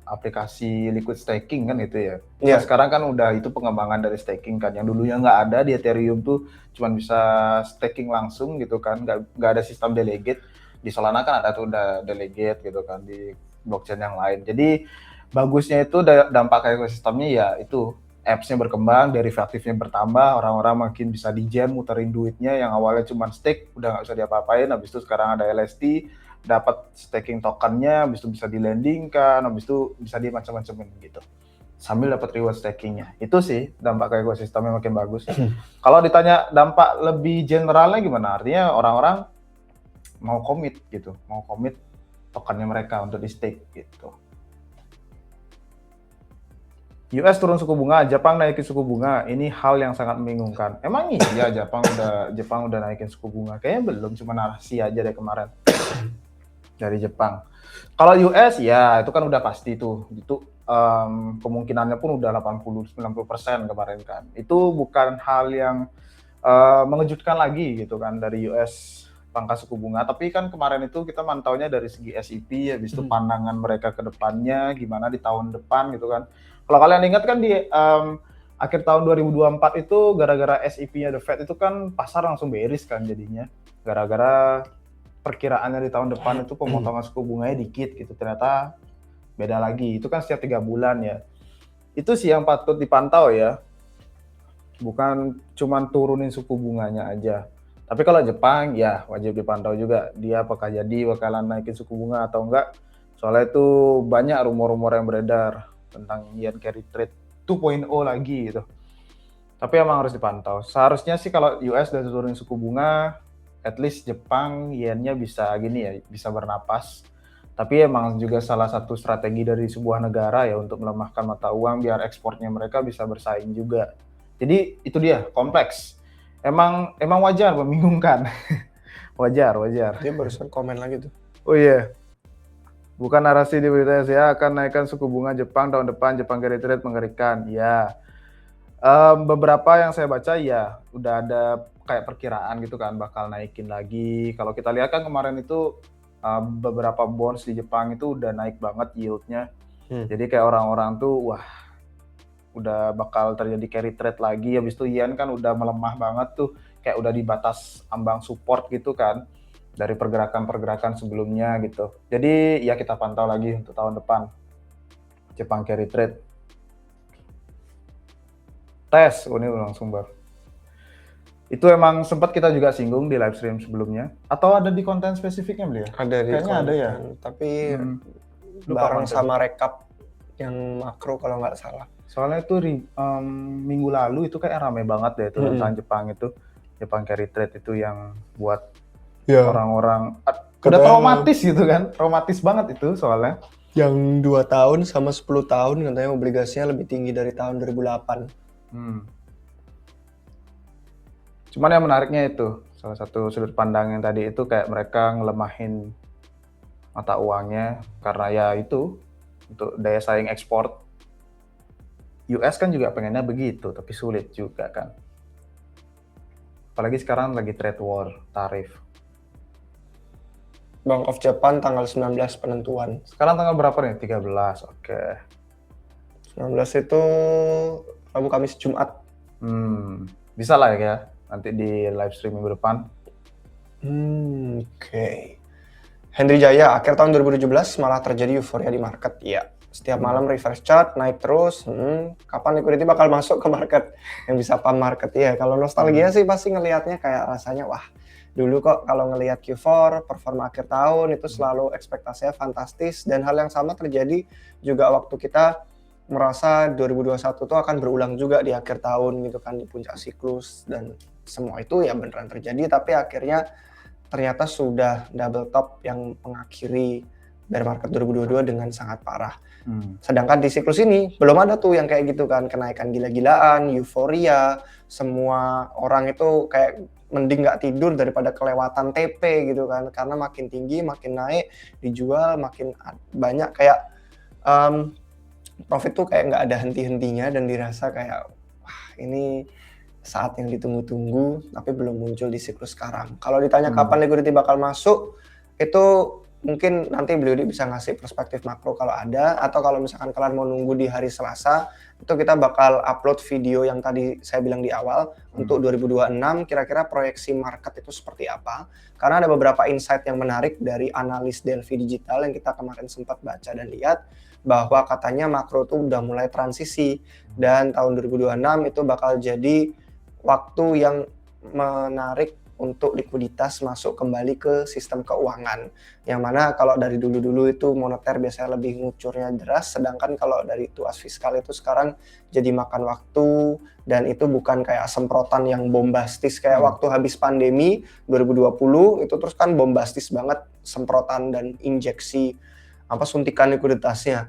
aplikasi liquid staking kan itu ya. Nah, sekarang kan udah itu pengembangan dari staking kan. Yang dulunya nggak ada di Ethereum tuh cuman bisa staking langsung gitu kan. Nggak ada sistem delegate. Di Solana kan ada tuh udah delegate gitu kan di blockchain yang lain. Jadi bagusnya itu dampak ke ekosistemnya ya itu apps-nya berkembang, derivatifnya bertambah, orang-orang makin bisa di-jam, muterin duitnya yang awalnya cuma stake, udah nggak bisa diapa-apain, habis itu sekarang ada LST, dapat staking tokennya, habis itu bisa di-landingkan, habis itu bisa di macam-macamin gitu. Sambil dapat reward stakingnya. Itu sih dampak ke ekosistemnya makin bagus. Kalau ditanya dampak lebih generalnya gimana? Artinya orang-orang mau commit gitu, mau commit tokennya mereka untuk di stake gitu. US turun suku bunga, Jepang naikin suku bunga. Ini hal yang sangat membingungkan. Emang iya Jepang udah naikin suku bunga? Kayaknya belum, cuma narasi aja deh kemarin dari Jepang. Kalau US ya itu kan udah pasti tuh. Itu kemungkinannya pun udah 80-90% kemarin kan. Itu bukan hal yang mengejutkan lagi gitu kan dari US pangkas suku bunga. Tapi kan kemarin itu kita mantaunya dari segi SEP, habis itu pandangan mereka ke depannya gimana di tahun depan gitu kan. Kalau kalian ingat kan di akhir tahun 2024 itu gara-gara SEP-nya The Fed itu kan pasar langsung bearish kan jadinya. Gara-gara perkiraannya di tahun depan itu pemotongan suku bunganya dikit gitu. Ternyata beda lagi. Itu kan setiap 3 bulan ya. Itu sih yang patut dipantau ya. Bukan cuman turunin suku bunganya aja. Tapi kalau Jepang ya wajib dipantau juga. Dia apakah jadi bakalan naikin suku bunga atau enggak. Soalnya itu banyak rumor-rumor yang beredar tentang yen carry trade 2.0 lagi gitu. Tapi emang harus dipantau. Seharusnya sih kalau US udah turunin suku bunga, at least Jepang yennya bisa gini ya, bisa bernapas. Tapi emang juga salah satu strategi dari sebuah negara ya untuk melemahkan mata uang biar ekspornya mereka bisa bersaing juga. Jadi itu dia, kompleks. Emang wajar membingungkan. wajar. Dia barusan komen lagi tuh. Oh iya. Bukan narasi di berita saya akan naikkan suku bunga Jepang tahun depan, Jepang carry trade mengerikan. Ya, beberapa yang saya baca ya udah ada kayak perkiraan gitu kan bakal naikin lagi. Kalau kita lihat kan kemarin itu beberapa bonds di Jepang itu udah naik banget yieldnya. Jadi kayak orang-orang tuh wah udah bakal terjadi carry trade lagi. Habis itu yen kan udah melemah banget tuh, kayak udah di batas ambang support gitu kan. Dari pergerakan-pergerakan sebelumnya gitu. Jadi ya kita pantau lagi untuk tahun depan. Jepang carry trade. Tes, ini langsung baru. Itu emang sempat kita juga singgung di live stream sebelumnya. Atau ada di konten spesifiknya beli ya? Ada di kayaknya konten, ada ya. Tapi Lupa bareng sama rekap yang makro kalau nggak salah. Soalnya itu minggu lalu itu kayak rame banget deh itu tentang Jepang itu. Jepang carry trade itu yang buat orang-orang udah traumatis gitu kan, traumatis banget itu soalnya. Yang 2 tahun sama 10 tahun katanya obligasinya lebih tinggi dari tahun 2008. Cuman yang menariknya itu, salah satu sudut pandang yang tadi itu kayak mereka ngelemahin mata uangnya karena ya itu untuk daya saing ekspor. US kan juga pengennya begitu, tapi sulit juga kan. Apalagi sekarang lagi trade war, tarif. Bank of Japan tanggal 19 penentuan. Sekarang tanggal berapa nih? 13, oke. 19 itu Rabu, Kamis, Jumat. Bisa lah ya, nanti di live stream minggu depan. Oke. Henry Jaya, akhir tahun 2017 malah terjadi euforia di market. Ya, setiap malam reverse chart naik terus. Kapan liquidity bakal masuk ke market yang bisa pump market ya? Kalau nostalgia sih pasti ngelihatnya kayak rasanya wah, dulu kok kalau ngelihat Q4 performa akhir tahun itu selalu ekspektasinya fantastis, dan hal yang sama terjadi juga waktu kita merasa 2021 tuh akan berulang juga di akhir tahun gitu kan, di puncak siklus, dan semua itu ya beneran terjadi, tapi akhirnya ternyata sudah double top yang mengakhiri bear market 2022 dengan sangat parah. Sedangkan di siklus ini belum ada tuh yang kayak gitu kan, kenaikan gila-gilaan, euforia, semua orang itu kayak mending nggak tidur daripada kelewatan TP gitu kan, karena makin tinggi makin naik dijual makin banyak, kayak profit tuh kayak nggak ada henti-hentinya, dan dirasa kayak wah ini saat yang ditunggu-tunggu tapi belum muncul di siklus sekarang. Kalau ditanya kapan liquidity bakal masuk, itu mungkin nanti beliau bisa ngasih perspektif makro kalau ada, atau kalau misalkan kalian mau nunggu di hari Selasa, itu kita bakal upload video yang tadi saya bilang di awal untuk 2026 kira-kira proyeksi market itu seperti apa. Karena ada beberapa insight yang menarik dari analis Delphi Digital yang kita kemarin sempat baca dan lihat, bahwa katanya makro tuh udah mulai transisi, dan tahun 2026 itu bakal jadi waktu yang menarik untuk likuiditas masuk kembali ke sistem keuangan. Yang mana kalau dari dulu-dulu itu moneter biasanya lebih ngucurnya deras, sedangkan kalau dari tuas fiskal itu sekarang jadi makan waktu, dan itu bukan kayak semprotan yang bombastis kayak waktu habis pandemi 2020 itu, terus kan bombastis banget semprotan dan injeksi suntikan likuiditasnya.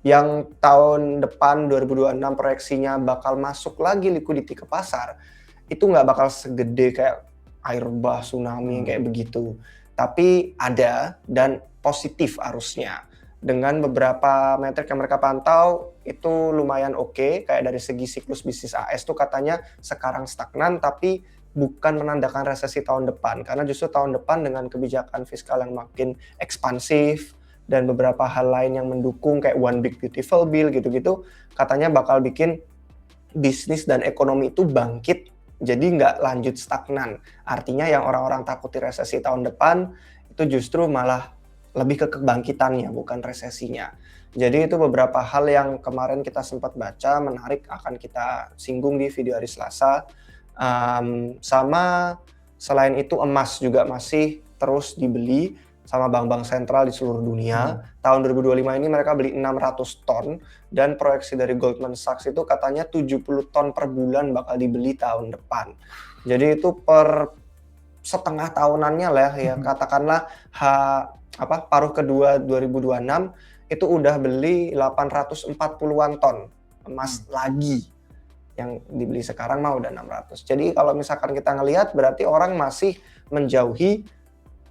Yang tahun depan 2026 proyeksinya bakal masuk lagi liquidity ke pasar, itu nggak bakal segede kayak air bah, tsunami kayak begitu. Tapi ada dan positif arusnya. Dengan beberapa metrik yang mereka pantau, itu lumayan oke. Kayak dari segi siklus bisnis AS tuh katanya sekarang stagnan, tapi bukan menandakan resesi tahun depan. Karena justru tahun depan dengan kebijakan fiskal yang makin ekspansif, dan beberapa hal lain yang mendukung kayak One Big Beautiful Bill gitu-gitu, katanya bakal bikin bisnis dan ekonomi itu bangkit, jadi nggak lanjut stagnan. Artinya yang orang-orang takuti resesi tahun depan itu justru malah lebih ke kebangkitannya, bukan resesinya. Jadi itu beberapa hal yang kemarin kita sempat baca menarik, akan kita singgung di video hari Selasa. Sama selain itu emas juga masih terus dibeli sama bank-bank sentral di seluruh dunia. Tahun 2025 ini mereka beli 600 ton, dan proyeksi dari Goldman Sachs itu katanya 70 ton per bulan bakal dibeli tahun depan. Jadi itu per setengah tahunannya lah ya, katakanlah paruh kedua 2026 itu udah beli 840-an ton emas lagi. Yang dibeli sekarang mah udah 600. Jadi kalau misalkan kita ngelihat, berarti orang masih menjauhi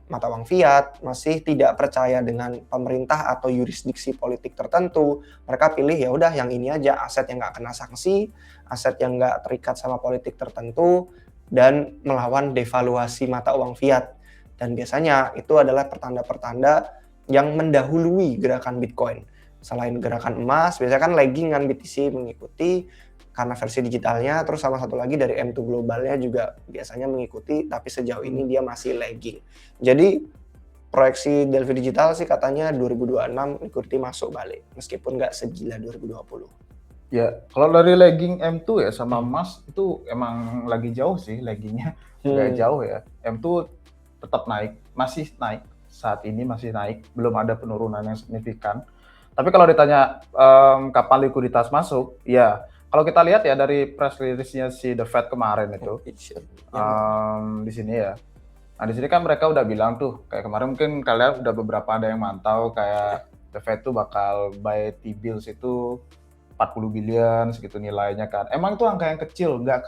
mata uang fiat, masih tidak percaya dengan pemerintah atau yurisdiksi politik tertentu. Mereka pilih ya udah yang ini aja, aset yang nggak kena sanksi, aset yang nggak terikat sama politik tertentu, dan melawan devaluasi mata uang fiat. Dan biasanya itu adalah pertanda-pertanda yang mendahului gerakan Bitcoin. Selain gerakan emas, biasanya kan lagging kan BTC mengikuti karena versi digitalnya, terus sama satu lagi dari M2 globalnya juga biasanya mengikuti, tapi sejauh ini dia masih lagging. Jadi proyeksi Delphi Digital sih katanya 2026 liquidity masuk balik, meskipun nggak segila 2020. Ya, kalau dari lagging M2 ya sama emas itu emang lagi jauh sih laggingnya, nggak jauh ya. M2 tetap naik, masih naik, saat ini masih naik, belum ada penurunan yang signifikan. Tapi kalau ditanya kapan likuiditas masuk, ya kalau kita lihat ya dari press release-nya si The Fed kemarin itu, di sini ya. Nah di sini kan mereka udah bilang tuh, kayak kemarin mungkin kalian udah beberapa ada yang mantau kayak The Fed tuh bakal buy T-bills itu 40 billion segitu nilainya kan. Emang itu angka yang kecil, nggak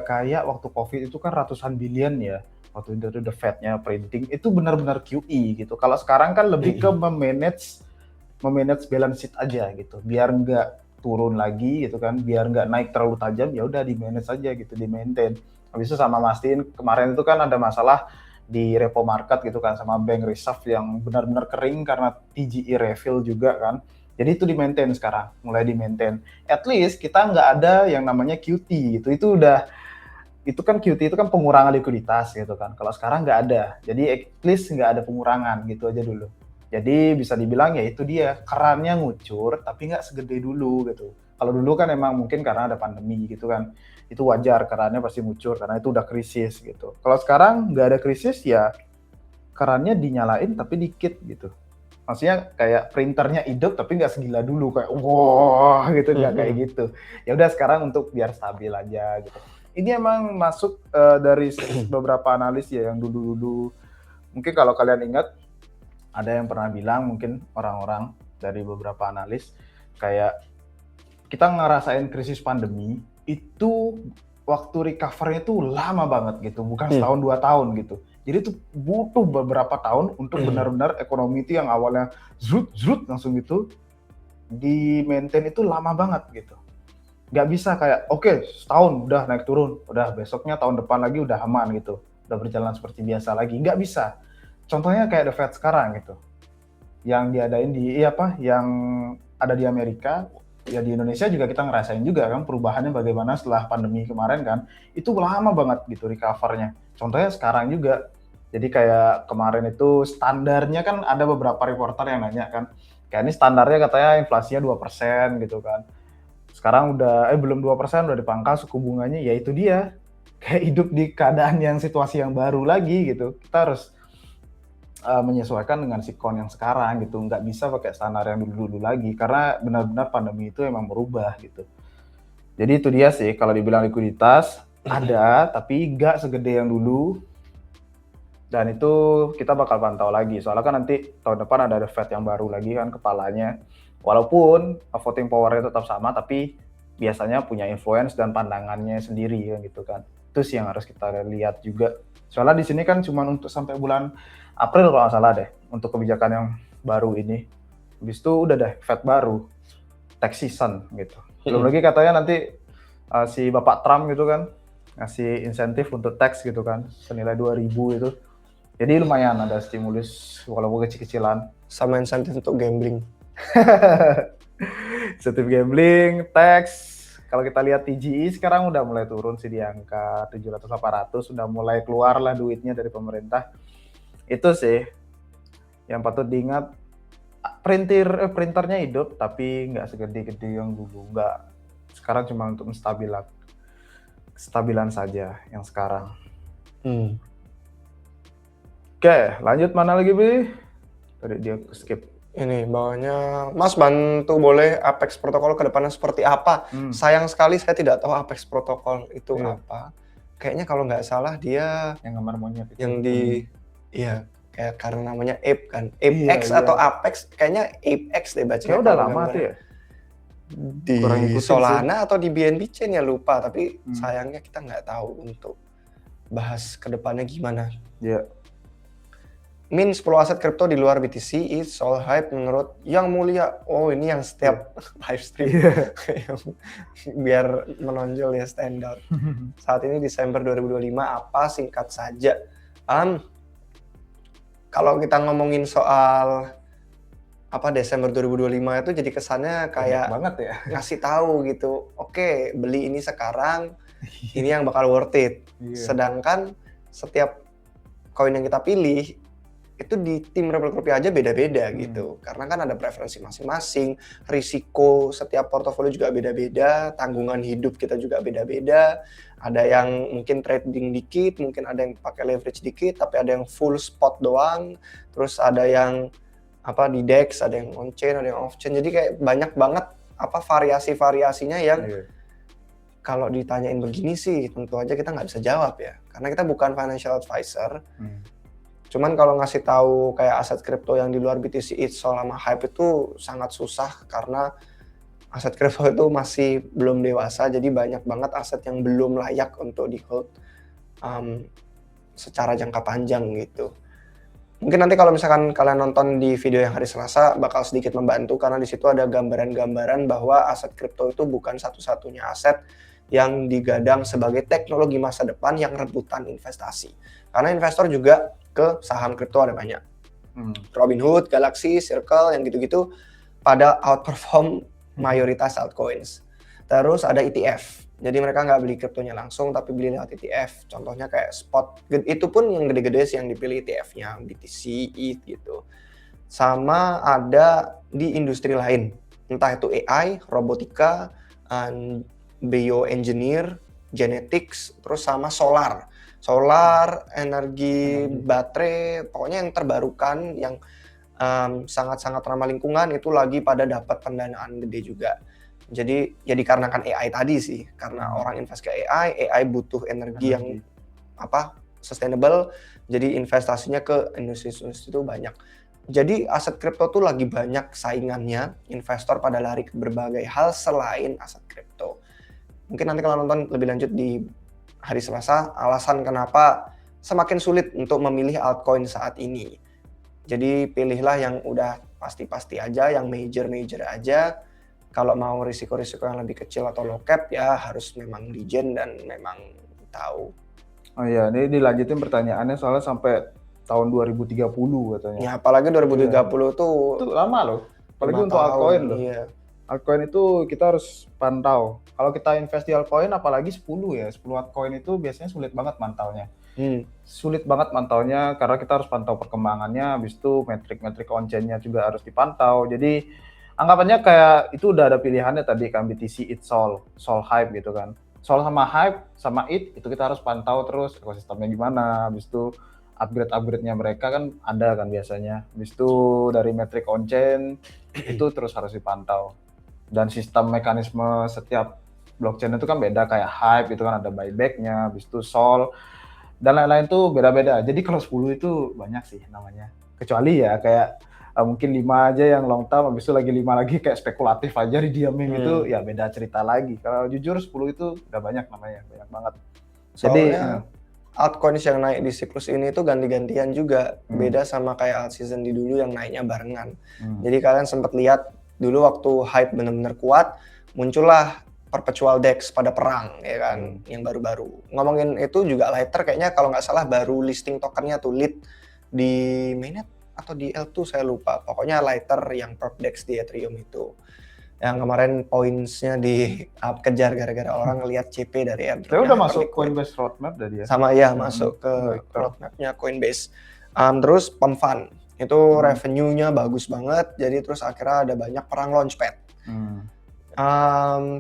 kayak waktu COVID itu kan ratusan billion ya. Waktu itu The Fed-nya printing itu benar-benar QE gitu. Kalau sekarang kan lebih ke memanage balance sheet aja gitu, biar nggak turun lagi gitu kan, biar nggak naik terlalu tajam, ya udah di manage aja gitu, di maintain. Habis itu sama mastiin kemarin itu kan ada masalah di repo market gitu kan, sama bank reserve yang benar-benar kering karena TGE refill juga kan. Jadi itu di maintain sekarang, mulai di maintain. At least kita nggak ada yang namanya QT gitu, itu udah itu kan QT itu kan pengurangan likuiditas gitu kan. Kalau sekarang nggak ada, jadi at least nggak ada pengurangan gitu aja dulu. Jadi bisa dibilang ya itu dia, kerannya ngucur tapi nggak segede dulu gitu. Kalau dulu kan emang mungkin karena ada pandemi gitu kan, itu wajar kerannya pasti ngucur karena itu udah krisis gitu. Kalau sekarang nggak ada krisis ya kerannya dinyalain tapi dikit gitu. Maksudnya kayak printernya hidup tapi nggak segila dulu kayak wah gitu, nggak kayak gitu. Ya udah sekarang untuk biar stabil aja gitu. Ini emang masuk dari beberapa analis ya yang dulu-dulu. Mungkin kalau kalian ingat ada yang pernah bilang mungkin orang-orang dari beberapa analis kayak kita ngerasain krisis pandemi itu waktu recover-nya tuh lama banget gitu, bukan setahun 2 tahun gitu. Jadi itu butuh beberapa tahun untuk benar-benar ekonomi itu yang awalnya zrut langsung gitu di maintain itu lama banget gitu. Nggak bisa kayak oke, setahun udah naik turun, udah besoknya tahun depan lagi udah aman gitu, udah berjalan seperti biasa lagi, nggak bisa. Contohnya kayak The Fed sekarang gitu, yang diadain yang ada di Amerika, ya di Indonesia juga kita ngerasain juga kan perubahannya bagaimana setelah pandemi kemarin kan, itu lama banget gitu recover-nya. Contohnya sekarang juga, jadi kayak kemarin itu standarnya kan ada beberapa reporter yang nanya kan, kayak ini standarnya katanya inflasinya 2% gitu kan. Sekarang udah belum 2%, udah dipangkas suku bunganya, ya itu dia. Kayak hidup di keadaan yang situasi yang baru lagi gitu. Kita harus menyesuaikan dengan sikon yang sekarang gitu, nggak bisa pakai standar yang dulu-dulu lagi karena benar-benar pandemi itu emang berubah gitu. Jadi itu dia sih, kalau dibilang likuiditas ada tapi nggak segede yang dulu, dan itu kita bakal pantau lagi soalnya kan nanti tahun depan ada The Fed yang baru lagi kan kepalanya, walaupun voting powernya tetap sama tapi biasanya punya influence dan pandangannya sendiri kan gitu kan. Itu sih yang harus kita lihat juga. Soalnya di sini kan cuma untuk sampai bulan April kalau nggak salah deh untuk kebijakan yang baru ini. Habis itu udah deh Fed baru, tax season gitu. Belum lagi katanya nanti si Bapak Trump gitu kan ngasih insentif untuk tax gitu kan senilai 2.000 itu. Jadi lumayan ada stimulus walaupun kecil-kecilan. Sama insentif untuk gambling. Insentif gambling, tax. Kalau kita lihat TGI sekarang udah mulai turun sih di angka 700-800, udah mulai keluar lah duitnya dari pemerintah. Itu sih yang patut diingat. Printernya hidup tapi nggak segede-gede yang dulu, nggak. Sekarang cuma untuk stabilan saja yang sekarang. Oke, lanjut mana lagi Bi? Tadi dia skip. Ini bawahnya, Mas bantu boleh Apex Protocol ke depannya seperti apa? Sayang sekali saya tidak tahu Apex Protocol itu apa. Kayaknya kalau nggak salah dia yang gambar monyet itu. Yang iya kayak karena namanya Ape kan. Apex atau Apex, kayaknya Apex deh bacanya. Kayak udah lama tuh ya? Di Solana atau di BNB Chain ya lupa, tapi sayangnya kita nggak tahu untuk bahas ke depannya gimana. Iya. Min 10 aset kripto di luar BTC is all hype menurut Yang Mulia. Oh ini yang setiap live stream biar menonjol ya stand out. Saat ini Desember 2025 apa singkat saja. Kalau kita ngomongin soal apa Desember 2025 itu jadi kesannya kayak banget ya. Ngasih tahu gitu. Oke, beli ini sekarang, ini yang bakal worth it. Sedangkan setiap koin yang kita pilih itu di tim Republik Rupiah aja beda-beda gitu. Karena kan ada preferensi masing-masing, risiko setiap portofolio juga beda-beda, tanggungan hidup kita juga beda-beda. Ada yang mungkin trading dikit, mungkin ada yang pakai leverage dikit, tapi ada yang full spot doang. Terus ada yang di DEX, ada yang on chain, ada yang off chain. Jadi kayak banyak banget variasi-variasinya yang kalau ditanyain begini sih tentu aja kita nggak bisa jawab ya. Karena kita bukan financial advisor. Cuman kalau ngasih tahu kayak aset kripto yang di luar BTC selama hype itu sangat susah karena aset kripto itu masih belum dewasa, jadi banyak banget aset yang belum layak untuk di hold secara jangka panjang gitu. Mungkin nanti kalau misalkan kalian nonton di video yang hari Selasa bakal sedikit membantu karena di situ ada gambaran-gambaran bahwa aset kripto itu bukan satu-satunya aset yang digadang sebagai teknologi masa depan yang rebutan investasi. Karena investor juga ke saham kripto ada banyak. Robinhood, Galaxy, Circle, yang gitu-gitu pada outperform mayoritas altcoins. Terus ada ETF. Jadi mereka nggak beli kriptonya langsung, tapi beli lewat ETF. Contohnya kayak spot, itu pun yang gede-gede sih yang dipilih ETF-nya, BTC, ETH gitu. Sama ada di industri lain, entah itu AI, robotika, bioengineer, genetics, terus sama solar, energi baterai, pokoknya yang terbarukan, yang sangat-sangat ramah lingkungan itu lagi pada dapat pendanaan gede juga. Jadi ya dikarenakan AI tadi sih, karena orang invest ke AI butuh energi yang sustainable, jadi investasinya ke industri itu banyak. Jadi aset kripto tuh lagi banyak saingannya, investor pada lari ke berbagai hal selain aset kripto. Mungkin nanti kalau nonton lebih lanjut di hari Selasa, alasan kenapa semakin sulit untuk memilih altcoin saat ini. Jadi pilihlah yang udah pasti-pasti aja, yang major aja. Kalau mau risiko-risiko yang lebih kecil atau low cap ya harus memang digen dan memang tahu. Oh iya, ini dilanjutin pertanyaannya soalnya sampai tahun 2030 katanya. Ya apalagi 2030 tuh itu lama loh. Apalagi 5 untuk tahun, altcoin loh. iya. Altcoin itu kita harus pantau. Kalau kita invest di altcoin apalagi 10 ya, 10 altcoin itu biasanya sulit banget mantaunya. Sulit banget mantaunya karena kita harus pantau perkembangannya, habis itu metrik-metrik on-chain-nya juga harus dipantau. Jadi anggapannya kayak itu udah ada pilihannya tadi kan, BTC, ETH, Sol, Hype gitu kan. Sol sama Hype sama ETH itu kita harus pantau terus ekosistemnya gimana, habis itu upgrade-nya mereka kan ada kan biasanya. Habis itu dari metrik on-chain itu terus harus dipantau. Dan sistem mekanisme setiap blockchain itu kan beda, kayak Hype itu kan ada buyback-nya, habis itu Sol dan lain-lain tuh beda-beda. Jadi kalau 10 itu banyak sih namanya. Kecuali ya kayak mungkin 5 aja yang long term, habis itu lagi 5 lagi kayak spekulatif aja didiamin gitu, ya beda cerita lagi. Kalau jujur 10 itu udah banyak namanya, banyak banget. Soalnya altcoins yang naik di siklus ini tuh ganti-gantian juga, beda sama kayak alt season di dulu yang naiknya barengan. Jadi kalian sempat lihat dulu waktu Hype benar-benar kuat, muncullah perpetual DEX pada perang ya kan, yang baru-baru. Ngomongin itu juga Ledger kayaknya kalau nggak salah baru listing tokennya tuh lead di mainnet atau di L2 saya lupa. Pokoknya Ledger yang perp DEX di Ethereum itu. Yang kemarin points-nya dikejar gara-gara orang ngelihat CP dari airdrop. Saya udah masuk Coinbase roadmap dari ya. Sama ya, masuk ke roadmap-nya Coinbase. Terus pump fund itu revenue-nya bagus banget, jadi terus akhirnya ada banyak perang launchpad.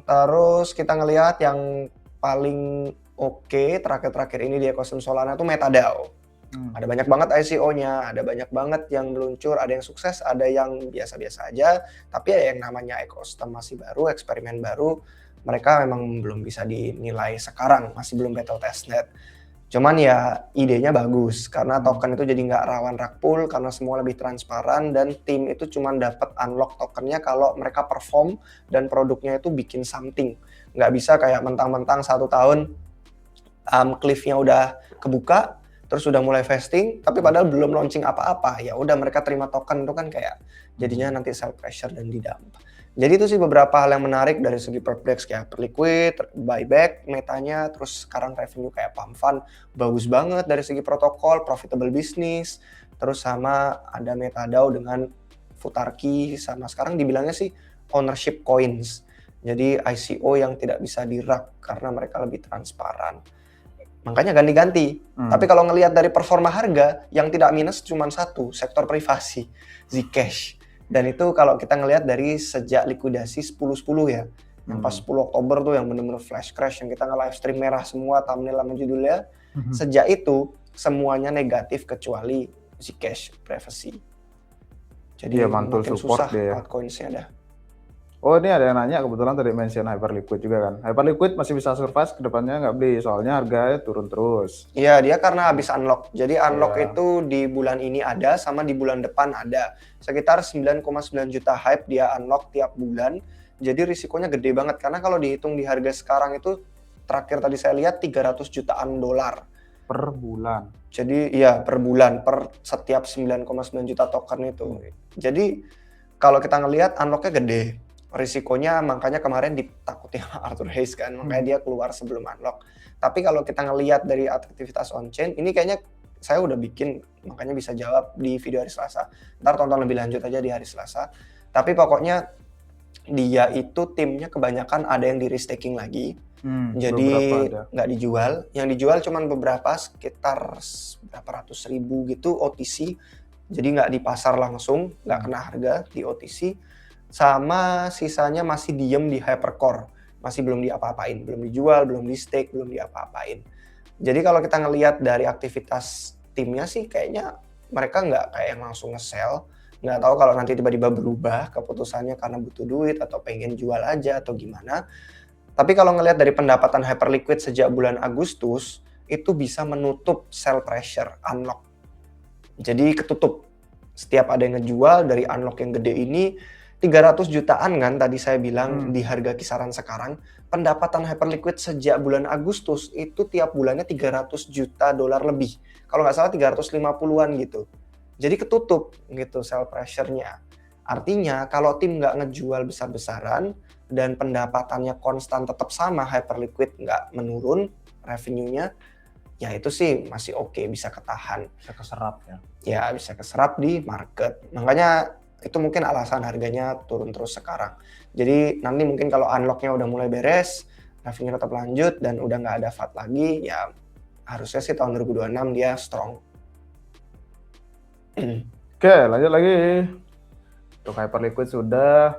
Terus kita ngelihat yang paling oke terakhir-terakhir ini di ekosistem Solana tuh MetaDAO. Ada banyak banget ICO-nya, ada banyak banget yang meluncur, ada yang sukses, ada yang biasa-biasa aja, tapi ya yang namanya ekosistem masih baru, eksperimen baru, mereka memang belum bisa dinilai sekarang, masih belum battle testnet. Cuman ya idenya bagus, karena token itu jadi nggak rawan rug pull, karena semua lebih transparan, dan tim itu cuma dapat unlock tokennya kalau mereka perform, dan produknya itu bikin something. Nggak bisa kayak mentang-mentang 1 tahun, cliff-nya udah kebuka, terus udah mulai vesting, tapi padahal belum launching apa-apa, ya udah mereka terima token itu kan kayak jadinya nanti sell pressure dan didump. Jadi itu sih beberapa hal yang menarik dari segi perplex kayak perliquid, buyback, metanya, terus sekarang revenue kayak pump fund bagus banget dari segi protokol, profitable business, terus sama ada MetaDAO dengan Futarki, sama sekarang dibilangnya sih ownership coins. Jadi ICO yang tidak bisa di-rug karena mereka lebih transparan. Makanya ganti-ganti. Tapi kalau ngelihat dari performa harga, yang tidak minus cuma satu, sektor privasi, Zcash. Dan itu kalau kita ngelihat dari sejak likuidasi 10-10 ya. Yang pas 10 Oktober tuh yang benar-benar flash crash, yang kita nge-live stream merah semua, thumbnail sama judulnya. Sejak itu, semuanya negatif kecuali Zcash privacy. Jadi ya, mantul makin support susah dia. altcoins-nya dah. Oh, ini ada yang nanya, kebetulan tadi mention Hyperliquid juga kan. Hyperliquid masih bisa survive, kedepannya nggak beli, soalnya harganya turun terus. Iya, dia karena habis unlock. Jadi unlock itu di bulan ini ada, sama di bulan depan ada. Sekitar 9,9 juta Hype dia unlock tiap bulan. Jadi risikonya gede banget, karena kalau dihitung di harga sekarang itu, terakhir tadi saya lihat 300 jutaan dolar. Per bulan? Jadi iya, per bulan, per setiap 9,9 juta token itu. Jadi kalau kita ngelihat unlocknya gede. Risikonya makanya kemarin ditakuti sama Arthur Hayes kan, makanya dia keluar sebelum unlock. Tapi kalau kita ngelihat dari aktivitas on-chain, ini kayaknya saya udah bikin, makanya bisa jawab di video hari Selasa. Ntar tonton lebih lanjut aja di hari Selasa. Tapi pokoknya dia itu timnya kebanyakan ada yang di restaking lagi, Jadi Beberapa ada. nggak dijual. Yang dijual cuman beberapa, sekitar berapa ratus ribu gitu OTC. Jadi nggak di pasar langsung, nggak kena harga di OTC. Sama sisanya masih diem di Hypercore. Masih belum diapa-apain, belum dijual, belum di stake, belum diapa-apain. Jadi kalau kita ngelihat dari aktivitas timnya sih kayaknya mereka nggak kayak yang langsung nge-sell. Nggak tahu kalau nanti tiba-tiba berubah keputusannya karena butuh duit atau pengen jual aja atau gimana. Tapi kalau ngelihat dari pendapatan Hyperliquid sejak bulan Agustus, itu bisa menutup sell pressure, unlock. Jadi ketutup. Setiap ada yang ngejual dari unlock yang gede ini, 300 jutaan kan tadi saya bilang di harga kisaran sekarang. Pendapatan Hyperliquid sejak bulan Agustus itu tiap bulannya 300 juta dolar lebih. Kalau nggak salah 350-an gitu. Jadi ketutup gitu sell pressure-nya. Artinya kalau tim nggak ngejual besar-besaran dan pendapatannya konstan tetap sama, Hyperliquid nggak menurun revenue-nya, ya itu sih masih oke, bisa ketahan. Bisa keserap ya. Ya bisa keserap di market. Makanya itu mungkin alasan harganya turun terus sekarang. Jadi nanti mungkin kalau unlock-nya udah mulai beres, revenue tetap lanjut dan udah nggak ada FAT lagi, ya harusnya sih tahun 2026 dia strong. Oke, lanjut lagi. Untuk Hyperliquid sudah.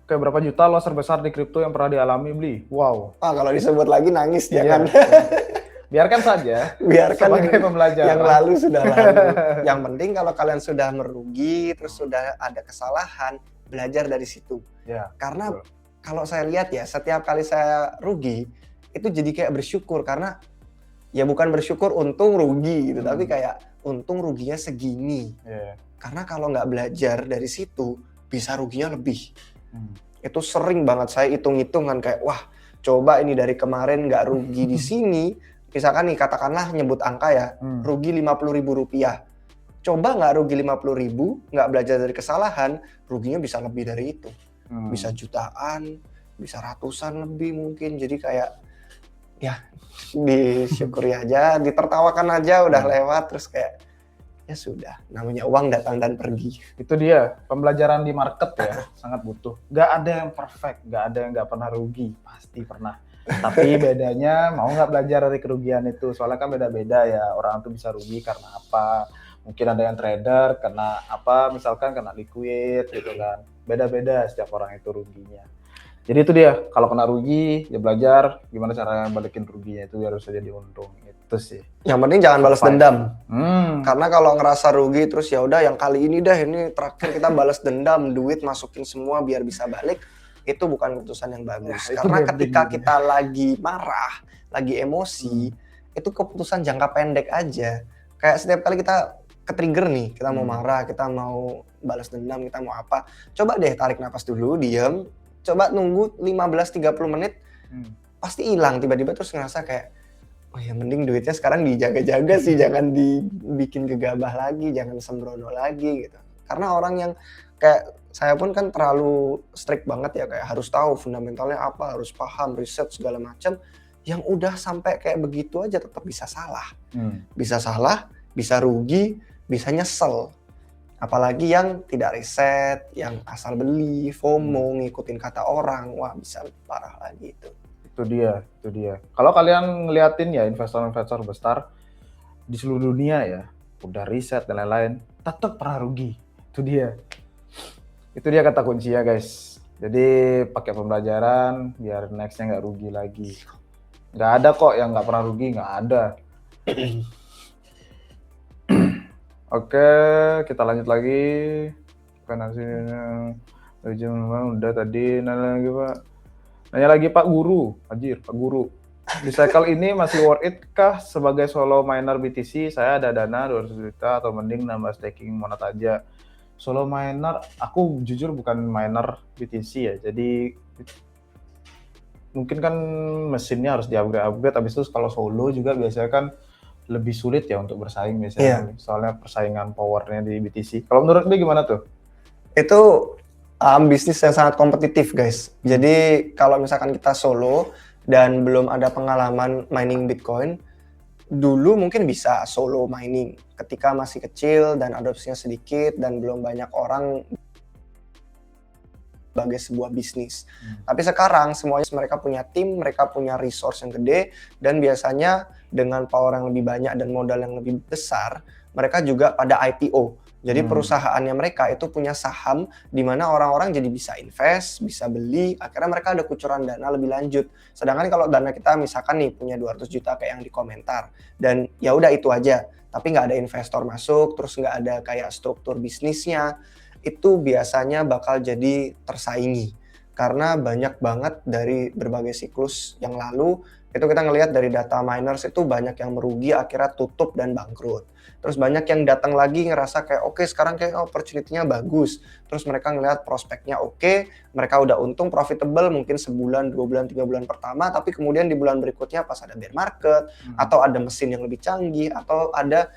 Oke, berapa juta loss terbesar di kripto yang pernah dialami, Bli? Wow. Kalau disebut lagi nangis jangan. Biarkan saja. Biarkan sebagai pembelajaran. Yang lalu sudah lalu. Yang penting kalau kalian sudah merugi, terus sudah ada kesalahan, belajar dari situ. Ya, karena betul. Kalau saya lihat ya, setiap kali saya rugi, itu jadi kayak bersyukur. Karena ya bukan bersyukur untung rugi gitu, tapi kayak untung ruginya segini. Yeah. Karena kalau nggak belajar dari situ, bisa ruginya lebih. Itu sering banget saya hitung-hitung kan kayak, wah coba ini dari kemarin nggak rugi di sini, misalkan nih katakanlah nyebut angka ya, rugi 50.000 rupiah. Coba nggak rugi 50.000, nggak belajar dari kesalahan, ruginya bisa lebih dari itu. Bisa jutaan, bisa ratusan lebih mungkin. Jadi kayak ya disyukuri aja, ditertawakan aja udah lewat, terus kayak ya sudah, namanya uang datang dan pergi. Itu dia, pembelajaran di market ya, sangat butuh. Nggak ada yang perfect, nggak ada yang nggak pernah rugi, pasti pernah. Tapi bedanya mau nggak belajar dari kerugian itu, soalnya kan beda-beda ya, orang tuh bisa rugi karena apa. Mungkin ada yang trader kena apa, misalkan kena liquid gitu kan. Beda-beda setiap orang itu ruginya. Jadi itu dia, kalau kena rugi, ya belajar gimana cara balikin ruginya itu biar bisa jadi untung. Itu sih. Yang penting jangan balas dendam. Karena kalau ngerasa rugi terus ya udah yang kali ini dah, ini terakhir kita balas dendam, duit masukin semua biar bisa balik, itu bukan keputusan yang bagus. Karena ketika kita lagi marah, lagi emosi, itu keputusan jangka pendek aja. Kayak setiap kali kita ke-trigger nih, kita mau marah, kita mau balas dendam, kita mau apa, coba deh tarik napas dulu, diem, coba nunggu 15-30 menit, pasti hilang tiba-tiba, terus ngerasa kayak, oh ya mending duitnya sekarang dijaga-jaga sih, jangan dibikin gegabah lagi, jangan sembrono lagi gitu. Karena orang yang kayak saya pun kan terlalu strict banget ya, kayak harus tahu fundamentalnya apa, harus paham, riset segala macam, yang udah sampai kayak begitu aja tetap bisa salah. Bisa salah, bisa rugi, bisa nyesel. Apalagi yang tidak riset, yang asal beli, FOMO, ngikutin kata orang, wah bisa parah lagi itu. Itu dia. Kalau kalian ngeliatin ya investor-investor besar di seluruh dunia ya, udah riset dan lain-lain, tetap pernah rugi. Itu dia kata kuncinya guys. Jadi pakai pembelajaran biar nextnya nggak rugi lagi. Nggak ada kok yang nggak pernah rugi, nggak ada. Oke, kita lanjut lagi. Udah tadi nanya lagi Pak Guru. Anjir, Pak Guru. Di cycle ini masih worth it kah sebagai solo miner BTC? Saya ada dana 200 juta atau mending nambah staking monet aja. Solo miner, aku jujur bukan miner BTC ya. Jadi mungkin kan mesinnya harus di-upgrade. Habis itu kalau solo juga biasanya kan lebih sulit ya untuk bersaing biasanya. Soalnya persaingan powernya di BTC. Kalau menurut dia gimana tuh? Itu bisnis yang sangat kompetitif guys. Jadi kalau misalkan kita solo dan belum ada pengalaman mining Bitcoin, dulu mungkin bisa solo mining ketika masih kecil dan adopsinya sedikit dan belum banyak orang sebagai sebuah bisnis. Tapi sekarang semuanya mereka punya tim, mereka punya resource yang gede, dan biasanya dengan power yang lebih banyak dan modal yang lebih besar, mereka juga pada IPO. Jadi perusahaannya mereka itu punya saham di mana orang-orang jadi bisa invest, bisa beli, akhirnya mereka ada kucuran dana lebih lanjut. Sedangkan kalau dana kita misalkan nih punya 200 juta kayak yang di komentar, dan ya udah itu aja, tapi nggak ada investor masuk, terus nggak ada kayak struktur bisnisnya, itu biasanya bakal jadi tersaingi. Karena banyak banget dari berbagai siklus yang lalu, itu kita ngelihat dari data miners itu banyak yang merugi akhirnya tutup dan bangkrut. Terus banyak yang datang lagi ngerasa kayak oke, sekarang kayak opportunity-nya bagus. Terus mereka ngelihat prospeknya oke, mereka udah untung profitable mungkin sebulan, 2 bulan, 3 bulan pertama, tapi kemudian di bulan berikutnya pas ada bear market, atau ada mesin yang lebih canggih, atau ada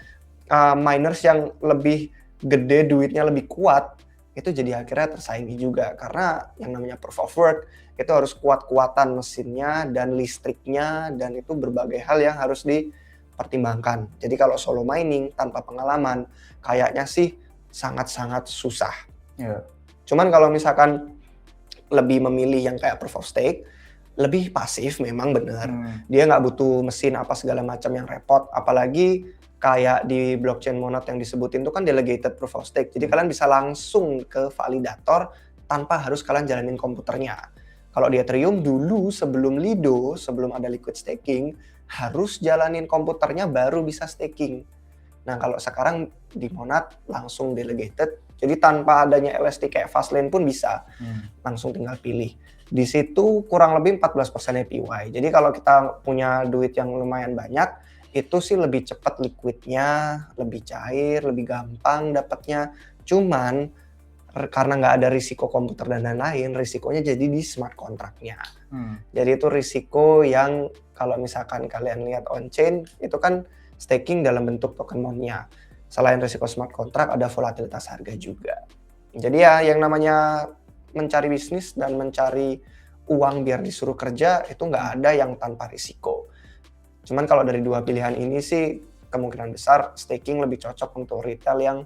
miners yang lebih gede, duitnya lebih kuat, itu jadi akhirnya tersaingi juga. Karena yang namanya proof of work, itu harus kuat-kuatan mesinnya dan listriknya, dan itu berbagai hal yang harus dipertimbangkan. Jadi kalau solo mining tanpa pengalaman, kayaknya sih sangat-sangat susah. Yeah. Cuman kalau misalkan lebih memilih yang kayak proof of stake, lebih pasif memang bener. Dia nggak butuh mesin apa segala macam yang repot, apalagi kayak di blockchain Monad yang disebutin itu kan delegated proof of stake. Jadi kalian bisa langsung ke validator tanpa harus kalian jalanin komputernya. Kalau di Ethereum dulu sebelum Lido, sebelum ada liquid staking, harus jalanin komputernya baru bisa staking. Nah kalau sekarang di Monad langsung delegated, jadi tanpa adanya LST kayak Fastlane pun bisa, langsung tinggal pilih. Di situ kurang lebih 14% APY. Jadi kalau kita punya duit yang lumayan banyak, itu sih lebih cepat liquidnya, lebih cair, lebih gampang dapatnya. Cuman karena nggak ada risiko komputer dan lain-lain, risikonya jadi di smart contract-nya. Jadi itu risiko yang kalau misalkan kalian lihat on-chain, itu kan staking dalam bentuk token mon-nya. Selain risiko smart contract, ada volatilitas harga juga. Jadi ya yang namanya mencari bisnis dan mencari uang biar disuruh kerja, itu nggak ada yang tanpa risiko. Cuman kalau dari dua pilihan ini sih, kemungkinan besar staking lebih cocok untuk retail yang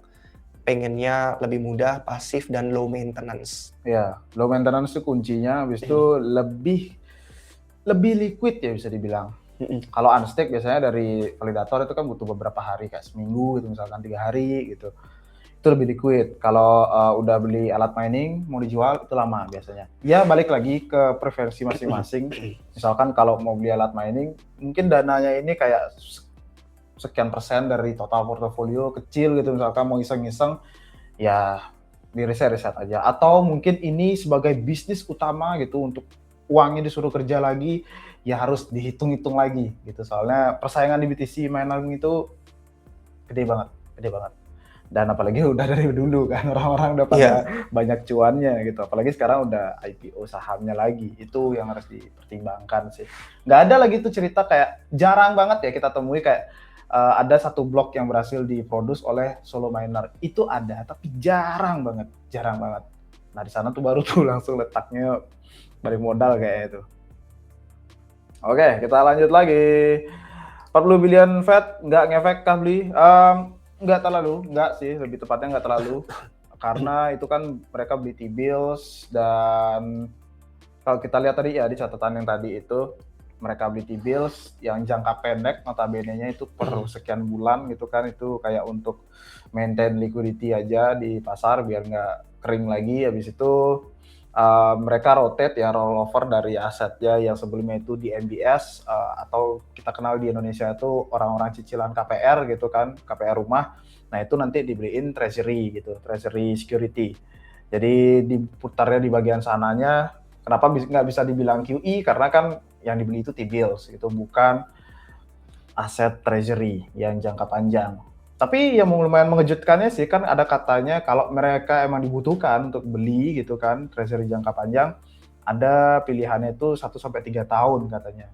pengennya lebih mudah, pasif, dan low maintenance. Ya, low maintenance itu kuncinya, habis itu lebih liquid ya bisa dibilang. Kalau unstake biasanya dari validator itu kan butuh beberapa hari, kayak seminggu gitu, misalkan 3 hari gitu. Itu lebih liquid. Kalau udah beli alat mining, mau dijual itu lama biasanya. Ya balik lagi ke preferensi masing-masing. Misalkan kalau mau beli alat mining, mungkin dananya ini kayak sekian persen dari total portofolio kecil gitu, misalkan mau iseng-iseng ya di riset aja, atau mungkin ini sebagai bisnis utama gitu, untuk uangnya disuruh kerja lagi ya harus dihitung-hitung lagi gitu, soalnya persaingan di BTC mining itu gede banget, dan apalagi udah dari dulu kan orang-orang udah pada banyak cuannya gitu, apalagi sekarang udah IPO sahamnya lagi, itu yang harus dipertimbangkan sih. Nggak ada lagi tuh cerita, kayak jarang banget ya kita temui kayak ada satu blok yang berhasil diproduce oleh solo miner. Itu ada, tapi jarang banget. Nah di sana tuh baru tuh langsung letaknya dari modal kayak itu. Oke, kita lanjut lagi. 40 billion Fed nggak ngefek kah beli? Nggak sih, lebih tepatnya nggak terlalu. Karena itu kan mereka beli T-bills, dan kalau kita lihat tadi ya di catatan yang tadi itu, mereka beli T-bills yang jangka pendek, notabene-nya itu per sekian bulan gitu kan, itu kayak untuk maintain liquidity aja di pasar biar nggak kering lagi. Habis itu mereka rotate ya, rollover dari asetnya yang sebelumnya itu di MBS, atau kita kenal di Indonesia itu orang-orang cicilan KPR gitu kan, KPR rumah. Nah itu nanti dibeliin treasury gitu, treasury security. Jadi diputarnya di bagian sananya. Kenapa nggak bisa dibilang QE? Karena kan yang dibeli itu T-bills, itu bukan aset treasury yang jangka panjang. Tapi yang lumayan mengejutkannya sih, kan ada katanya kalau mereka emang dibutuhkan untuk beli gitu kan, treasury jangka panjang, ada pilihannya itu 1-3 tahun katanya.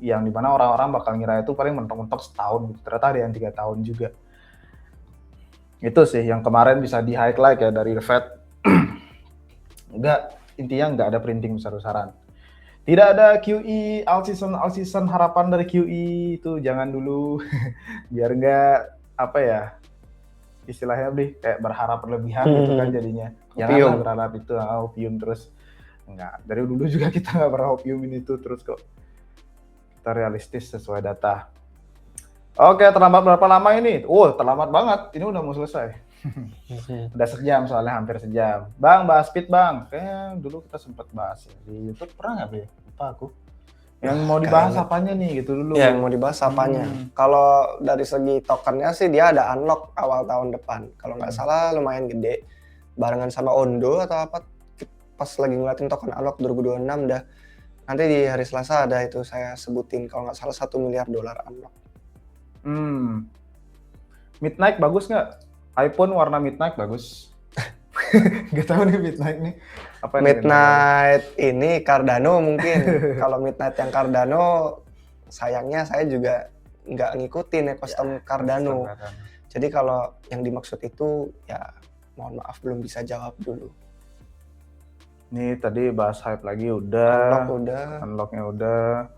Yang dimana orang-orang bakal ngira itu paling mentok-mentok setahun gitu, ternyata ada yang 3 tahun juga. Itu sih yang kemarin bisa di-highlight ya dari The Fed. Intinya nggak ada printing besar-besaran. Tidak ada QE, all season harapan dari QE itu jangan dulu. Biar nggak, apa ya, istilahnya beli kayak berharap berlebihan gitu kan jadinya. Opium. Janganlah berharap itu opium terus. Enggak, dari dulu juga kita nggak pernah opiumin itu terus kok. Kita realistis sesuai data. Oke, terlambat berapa lama ini? Terlambat banget. Ini udah mau selesai. Udah sejam soalnya, hampir sejam. Bang, bahas speed bang. Kayaknya dulu kita sempat bahas ya. Di YouTube pernah nggak Bli? Lupa aku. Yang mau dibahas apanya nih gitu dulu. Ya, yang mau dibahas apanya. Kalau dari segi tokennya sih dia ada unlock awal tahun depan. Kalau nggak salah lumayan gede. Barengan sama Ondo atau apa. Pas lagi ngeliatin token unlock 2026 dah. Nanti di hari Selasa ada itu saya sebutin. Kalau nggak salah $1 miliar unlock. Midnight bagus nggak? iPhone warna midnight bagus. Gak tahu nih midnight nih. Apa Midnight ini Cardano mungkin. Kalau Midnight yang Cardano, sayangnya saya juga nggak ngikutin ekosistem Cardano. Jadi kalau yang dimaksud itu ya mohon maaf belum bisa jawab dulu. Nih tadi bahas hype lagi udah. Unlocknya udah.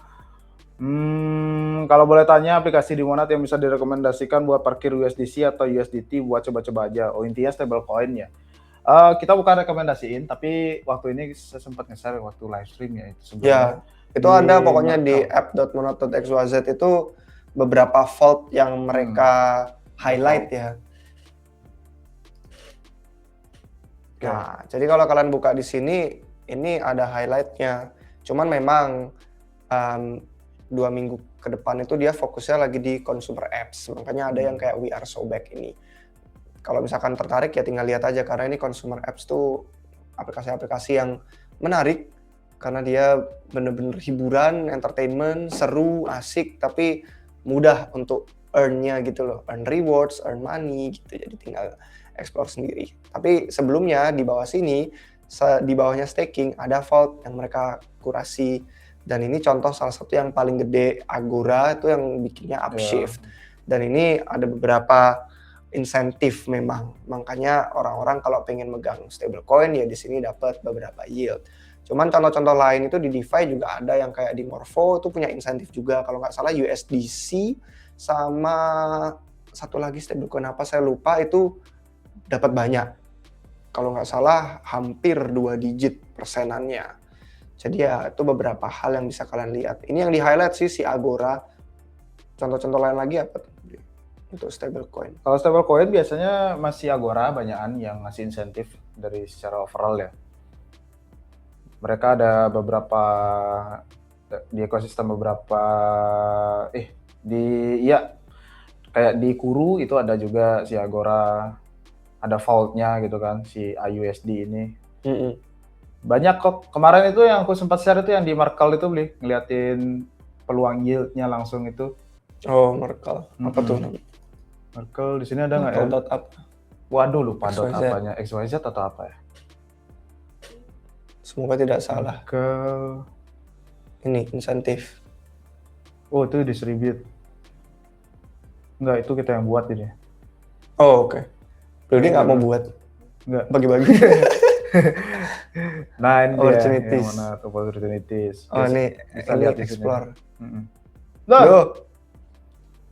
Kalau boleh tanya aplikasi di Monat yang bisa direkomendasikan buat parkir USDC atau USDT buat coba-coba aja. Intinya stablecoin ya. Kita bukan rekomendasiin, tapi waktu ini saya sempat nge-share waktu live stream ya itu sebelumnya. Ya, itu ada pokoknya di app.monat.xyz itu beberapa vault yang mereka highlight ya. Nah, jadi kalau kalian buka di sini, ini ada highlightnya. Cuman memang 2 minggu ke depan itu dia fokusnya lagi di consumer apps. Makanya ada yang kayak We Are So Back ini. Kalau misalkan tertarik ya tinggal lihat aja, karena ini consumer apps tuh aplikasi-aplikasi yang menarik. Karena dia bener-bener hiburan, entertainment, seru, asik, tapi mudah untuk earn-nya gitu loh. Earn rewards, earn money gitu. Jadi tinggal explore sendiri. Tapi sebelumnya di bawah sini, di bawahnya staking ada vault yang mereka kurasi. Dan ini contoh salah satu yang paling gede, Agora itu yang bikinnya Upshift. Dan ini ada beberapa insentif memang. Makanya orang-orang kalau pengen megang stablecoin ya di sini dapat beberapa yield. Cuman contoh-contoh lain itu di DeFi juga ada yang kayak di Morpho itu punya insentif juga. Kalau nggak salah USDC sama satu lagi stablecoin apa saya lupa itu dapat banyak. Kalau nggak salah hampir 2 digit persenannya. Jadi ya itu beberapa hal yang bisa kalian lihat. Ini yang di highlight sih si Agora. Contoh-contoh lain lagi apa tuh untuk stablecoin? Kalau stablecoin biasanya masih Agora banyakan yang ngasih insentif dari secara overall ya. Mereka ada beberapa di ekosistem beberapa kayak di Kuru itu ada juga si Agora, ada vault-nya gitu kan si AUSD ini. Banyak kok. Kemarin itu yang aku sempat share itu yang di Merkle itu beli, ngeliatin peluang yield-nya langsung itu. Oh, Merkle. Apa tuh? Merkle di sini ada nggak ya? Waduh lupa dot apanya, XYZ atau apa ya? Semoga tidak salah. Ini insentif. Oh itu distribute. Enggak, itu kita yang buat ini. Oh oke. Berarti nggak mau buat? Nggak. Bagi-bagi. Nah ini opportunities. Dia, opportunities. Oh ini lihat explore. Loh.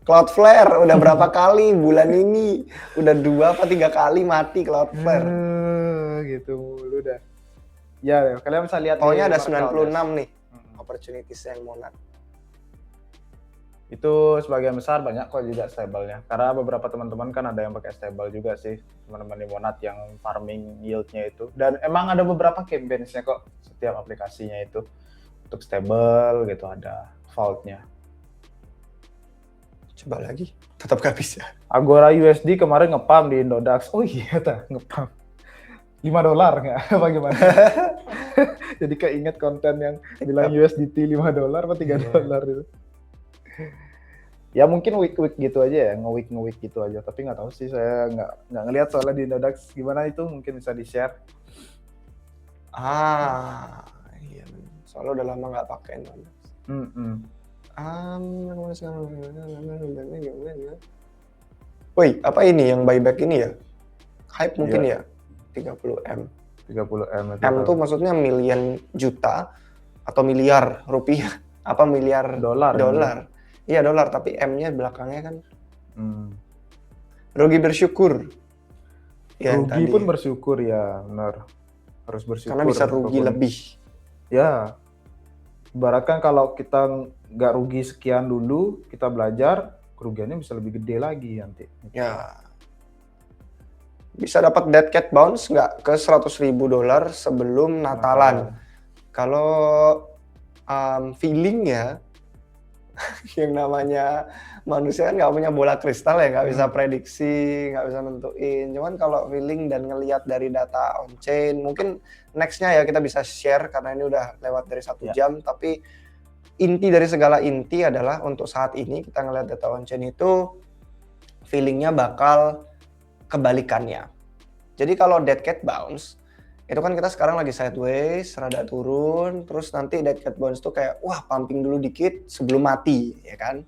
Cloudflare udah berapa kali bulan ini? Udah 2 apa 3 kali mati Cloudflare. Gitu mulu dah. Ya, kalian bisa lihat. Pokoknya ada 96 nih opportunities yang Monat. Itu sebagian besar banyak kok juga stable-nya. Karena beberapa teman-teman kan ada yang pakai stable juga sih, teman-teman di Monat yang farming yield-nya itu. Dan emang ada beberapa campaigns-nya kok setiap aplikasinya itu. Untuk stable gitu ada vault-nya. Coba lagi, tetap gak bisa. Agora USD kemarin ngepam di Indodax. Oh iya ngepam. $5 nggak? Apa gimana? Jadi keinget konten yang bilang USDT $5 apa $3 itu. Ya mungkin week gitu aja ya, nge-week gitu aja. Tapi nggak tahu sih, saya nggak ngelihat soalnya di Indodax gimana itu, mungkin bisa di-share. Iya. Soalnya udah lama nggak pakai Indodax. Woi, apa ini yang buyback ini ya? Hype mungkin ya? 30M. 30M. M tuh maksudnya million juta atau miliar rupiah? Apa miliar dolar? Iya dolar, tapi M-nya belakangnya kan. Rugi bersyukur. Ya, yang Rugi tadi. pun bersyukur ya, benar. Harus bersyukur. Karena bisa rugi apapun. lebih. Ya, ibaratkan kalau kita nggak rugi sekian dulu, kita belajar, kerugiannya bisa lebih gede lagi nanti. Ya, bisa dapat dead cat bounce nggak ke $100.000 sebelum Natalan. Kalau feeling ya, yang namanya manusia kan nggak punya bola kristal ya, nggak bisa prediksi, nggak bisa nentuin. Cuman kalau feeling dan ngelihat dari data on chain, mungkin nextnya ya kita bisa share karena ini udah lewat dari 1 jam. Tapi inti dari segala inti adalah untuk saat ini kita ngelihat data on chain itu feelingnya bakal kebalikannya. Jadi kalau dead cat bounce itu kan kita sekarang lagi sideways, rada turun, terus nanti dead cat bounce tuh kayak wah pumping dulu dikit sebelum mati, ya kan?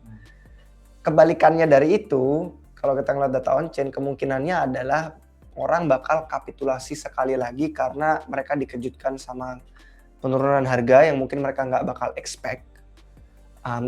Kebalikannya dari itu, kalau kita ngeliat data on chain, kemungkinannya adalah orang bakal kapitulasi sekali lagi karena mereka dikejutkan sama penurunan harga yang mungkin mereka nggak bakal expect.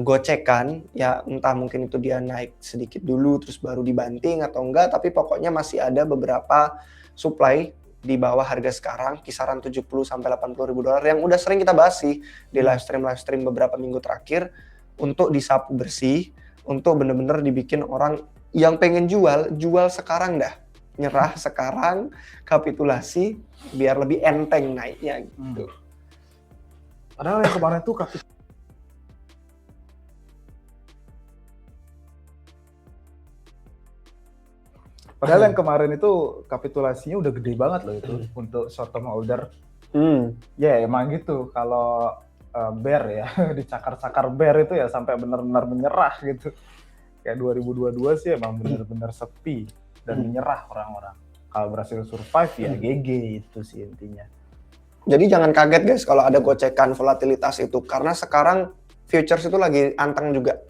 Gocekan, ya entah mungkin itu dia naik sedikit dulu terus baru dibanting atau enggak, tapi pokoknya masih ada beberapa supply di bawah harga sekarang, kisaran 70 sampai 80 ribu dolar yang udah sering kita bahas sih di live stream beberapa minggu terakhir, untuk disapu bersih, untuk bener-bener dibikin orang yang pengen jual sekarang dah, nyerah sekarang, kapitulasi biar lebih enteng naiknya gitu. Padahal yang kemarin tuh Padahal yang kemarin itu kapitulasinya udah gede banget loh itu untuk short term holder. Ya emang gitu, kalau bear ya, dicakar-cakar bear itu ya sampai benar-benar menyerah gitu. Kayak 2022 sih emang benar-benar sepi dan menyerah orang-orang. Kalau berhasil survive ya GG itu sih intinya. Jadi jangan kaget guys kalau ada gocekan volatilitas itu, karena sekarang futures itu lagi anteng juga.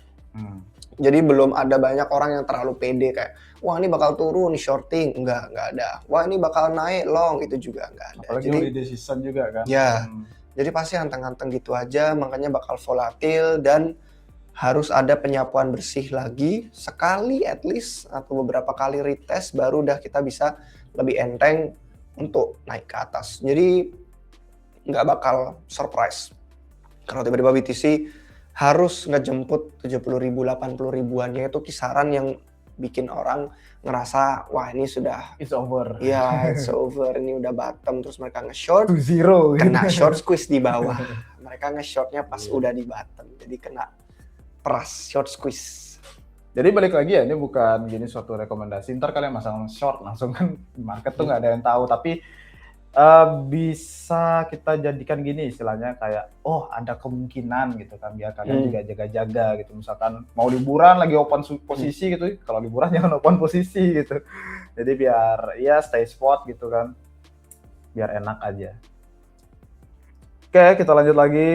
Jadi belum ada banyak orang yang terlalu pede kayak wah ini bakal turun shorting, enggak ada. Wah ini bakal naik long, itu juga enggak ada. Apalagi jadi holiday season juga kan. Ya, jadi pasti anteng-anteng gitu aja, makanya bakal volatil dan harus ada penyapuan bersih lagi sekali at least atau beberapa kali retest baru udah kita bisa lebih enteng untuk naik ke atas. Jadi nggak bakal surprise kalau tiba-tiba BTC harus ngejemput 70.000, 80.000-annya itu kisaran yang bikin orang ngerasa wah ini sudah it's over. Ya, it's over, ini udah bottom, terus mereka nge-short, to zero, kena gitu. short squeeze di bawah. Mereka nge-shortnya pas udah di bottom, jadi kena peras short squeeze. Jadi balik lagi ya, ini bukan gini suatu rekomendasi, ntar kalian masang short langsung kan, market tuh nggak ada yang tahu, tapi bisa kita jadikan gini istilahnya kayak oh ada kemungkinan gitu kan, biar kalian juga jaga-jaga gitu, misalkan mau liburan lagi open posisi gitu, kalau liburan jangan open posisi gitu, jadi biar ya stay spot gitu kan, biar enak aja. Oke, kita lanjut lagi.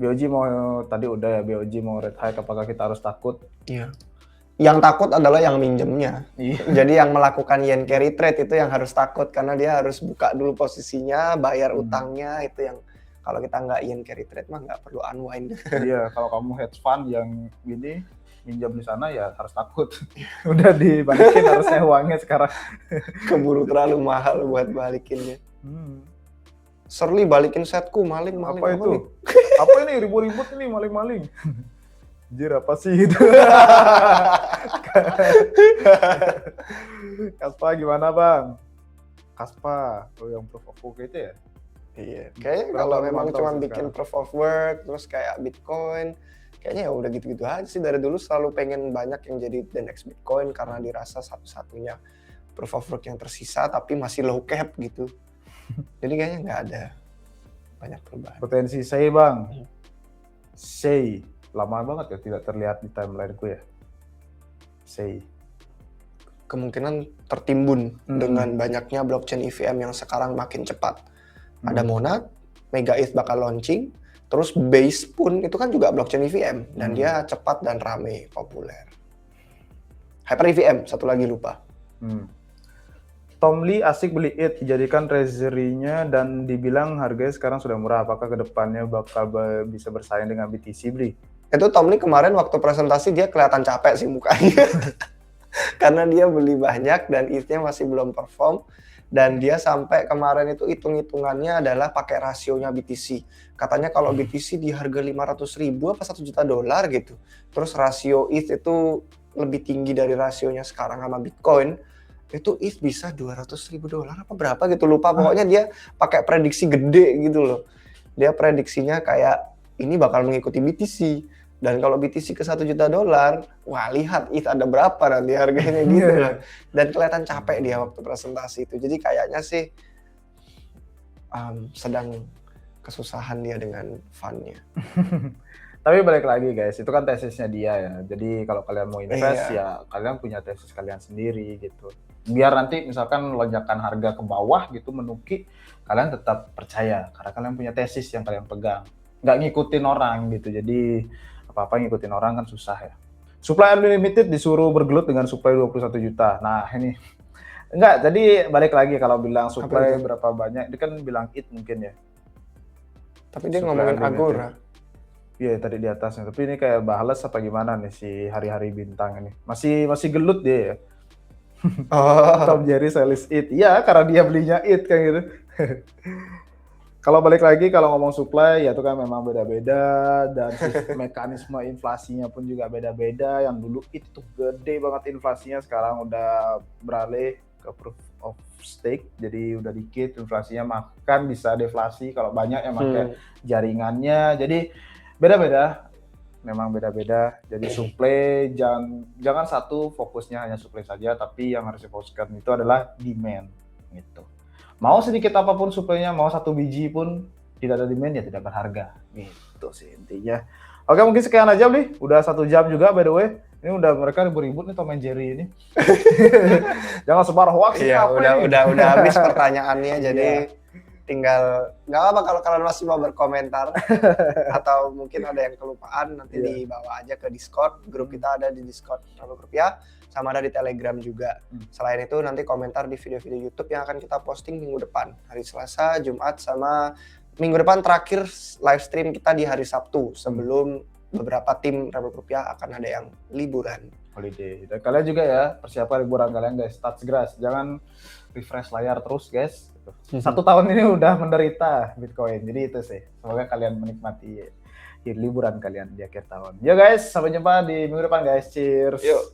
BOG mau tadi udah ya, BOG mau rate hike, apakah kita harus takut? Iya. Yang takut adalah yang minjemnya. Jadi yang melakukan yen carry trade itu yang harus takut, karena dia harus buka dulu posisinya, bayar utangnya, itu yang kalau kita nggak yen carry trade mah nggak perlu unwind. Iya, kalau kamu hedge fund yang gini minjam di sana ya harus takut. Udah dibalikin harusnya uangnya sekarang. Keburu terlalu mahal buat balikinnya. Shirley balikin setku, maling. Apa itu? Apa ini ribut-ribut ini maling-maling? Anjir apa sih itu? Kaspa gimana bang? Kaspa, yang proof of work itu ya? Iya, kayaknya kalau memang cuma bikin proof of work, terus kayak Bitcoin, kayaknya ya udah gitu-gitu aja sih. Dari dulu selalu pengen banyak yang jadi the next Bitcoin karena dirasa satu-satunya proof of work yang tersisa tapi masih low cap gitu. Jadi kayaknya nggak ada banyak perubahan. Potensi say bang, say lama banget ya tidak terlihat di timeline ku ya. Say kemungkinan tertimbun dengan banyaknya blockchain EVM yang sekarang makin cepat. Ada Monad, Mega ETH bakal launching, terus Base pun itu kan juga blockchain EVM dan dia cepat dan rame, populer. Hyper EVM satu lagi lupa. Tom Lee asik beli ETH, dijadikan treasury-nya dan dibilang harganya sekarang sudah murah. Apakah kedepannya bakal bisa bersaing dengan BTC beli? Itu Tom Lee kemarin waktu presentasi dia kelihatan capek sih mukanya. karena dia beli banyak dan ETH-nya masih belum perform, dan dia sampai kemarin itu hitung-hitungannya adalah pakai rasionya BTC. Katanya kalau BTC di harga 500.000 apa 1 juta dolar gitu. Terus rasio ETH itu lebih tinggi dari rasionya sekarang sama Bitcoin. Itu ETH bisa 200.000 dolar apa berapa gitu, lupa. Pokoknya dia pakai prediksi gede gitu loh. Dia prediksinya kayak ini bakal mengikuti BTC. Dan kalau BTC ke 1 juta dolar, wah lihat ETH ada berapa nanti harganya gitu loh. Dan kelihatan capek dia waktu presentasi itu. Jadi kayaknya sih sedang kesusahan dia dengan fund-nya. Tapi balik lagi guys, itu kan tesisnya dia ya. Jadi kalau kalian mau invest Iya. ya kalian punya tesis kalian sendiri gitu. Biar nanti misalkan lonjakan harga ke bawah gitu menuki, kalian tetap percaya karena kalian punya tesis yang kalian pegang. Nggak ngikutin orang gitu. Jadi apa-apa ngikutin orang kan susah ya. Supply unlimited disuruh bergelut dengan supply 21 juta. Nah ini enggak, jadi balik lagi kalau bilang supply berapa banyak, dia kan bilang it mungkin ya. Tapi dia Supply ngomongin unlimited. Agora. Iya tadi di atasnya, tapi ini kayak Bales apa gimana nih si hari-hari bintang ini? Masih gelut dia ya. Tom Jerry sells it. Iya, karena dia belinya it kan gitu. Kalau balik lagi kalau ngomong supply ya itu kan memang beda-beda dan mekanisme inflasinya pun juga beda-beda. Yang dulu itu gede banget inflasinya, sekarang udah beralih ke proof of stake, jadi udah dikit inflasinya, makan bisa deflasi kalau banyak yang pakai jaringannya. Jadi beda-beda, memang beda-beda. Jadi supply jangan satu fokusnya hanya supply saja, tapi yang harus difokuskan itu adalah demand gitu. Mau sedikit apapun supply-nya, mau 1 biji pun tidak ada demand ya tidak berharga. Gitu sih intinya. Oke, mungkin sekian aja nih. Udah 1 jam juga by the way. Ini udah mereka ribut-ribut nih Tom and Jerry ini. Jangan sebar hoax. Iya, udah habis pertanyaannya, jadi tinggal nggak apa kalau kalian masih mau berkomentar atau mungkin ada yang kelupaan nanti dibawa aja ke Discord. Grup kita ada di Discord Rupiah, sama ada di Telegram juga. Selain itu nanti komentar di video-video YouTube yang akan kita posting minggu depan, hari Selasa, Jumat, sama minggu depan terakhir live stream kita di hari Sabtu sebelum beberapa tim Rupiah akan ada yang liburan. Holiday. Dan kalian juga ya persiapan liburan kalian guys, start segera, jangan refresh layar terus guys. 1 tahun ini udah menderita Bitcoin, jadi itu sih. Semoga kalian menikmati liburan kalian di akhir tahun. Ya guys, sampai jumpa di minggu depan guys. Cheers. Yuk.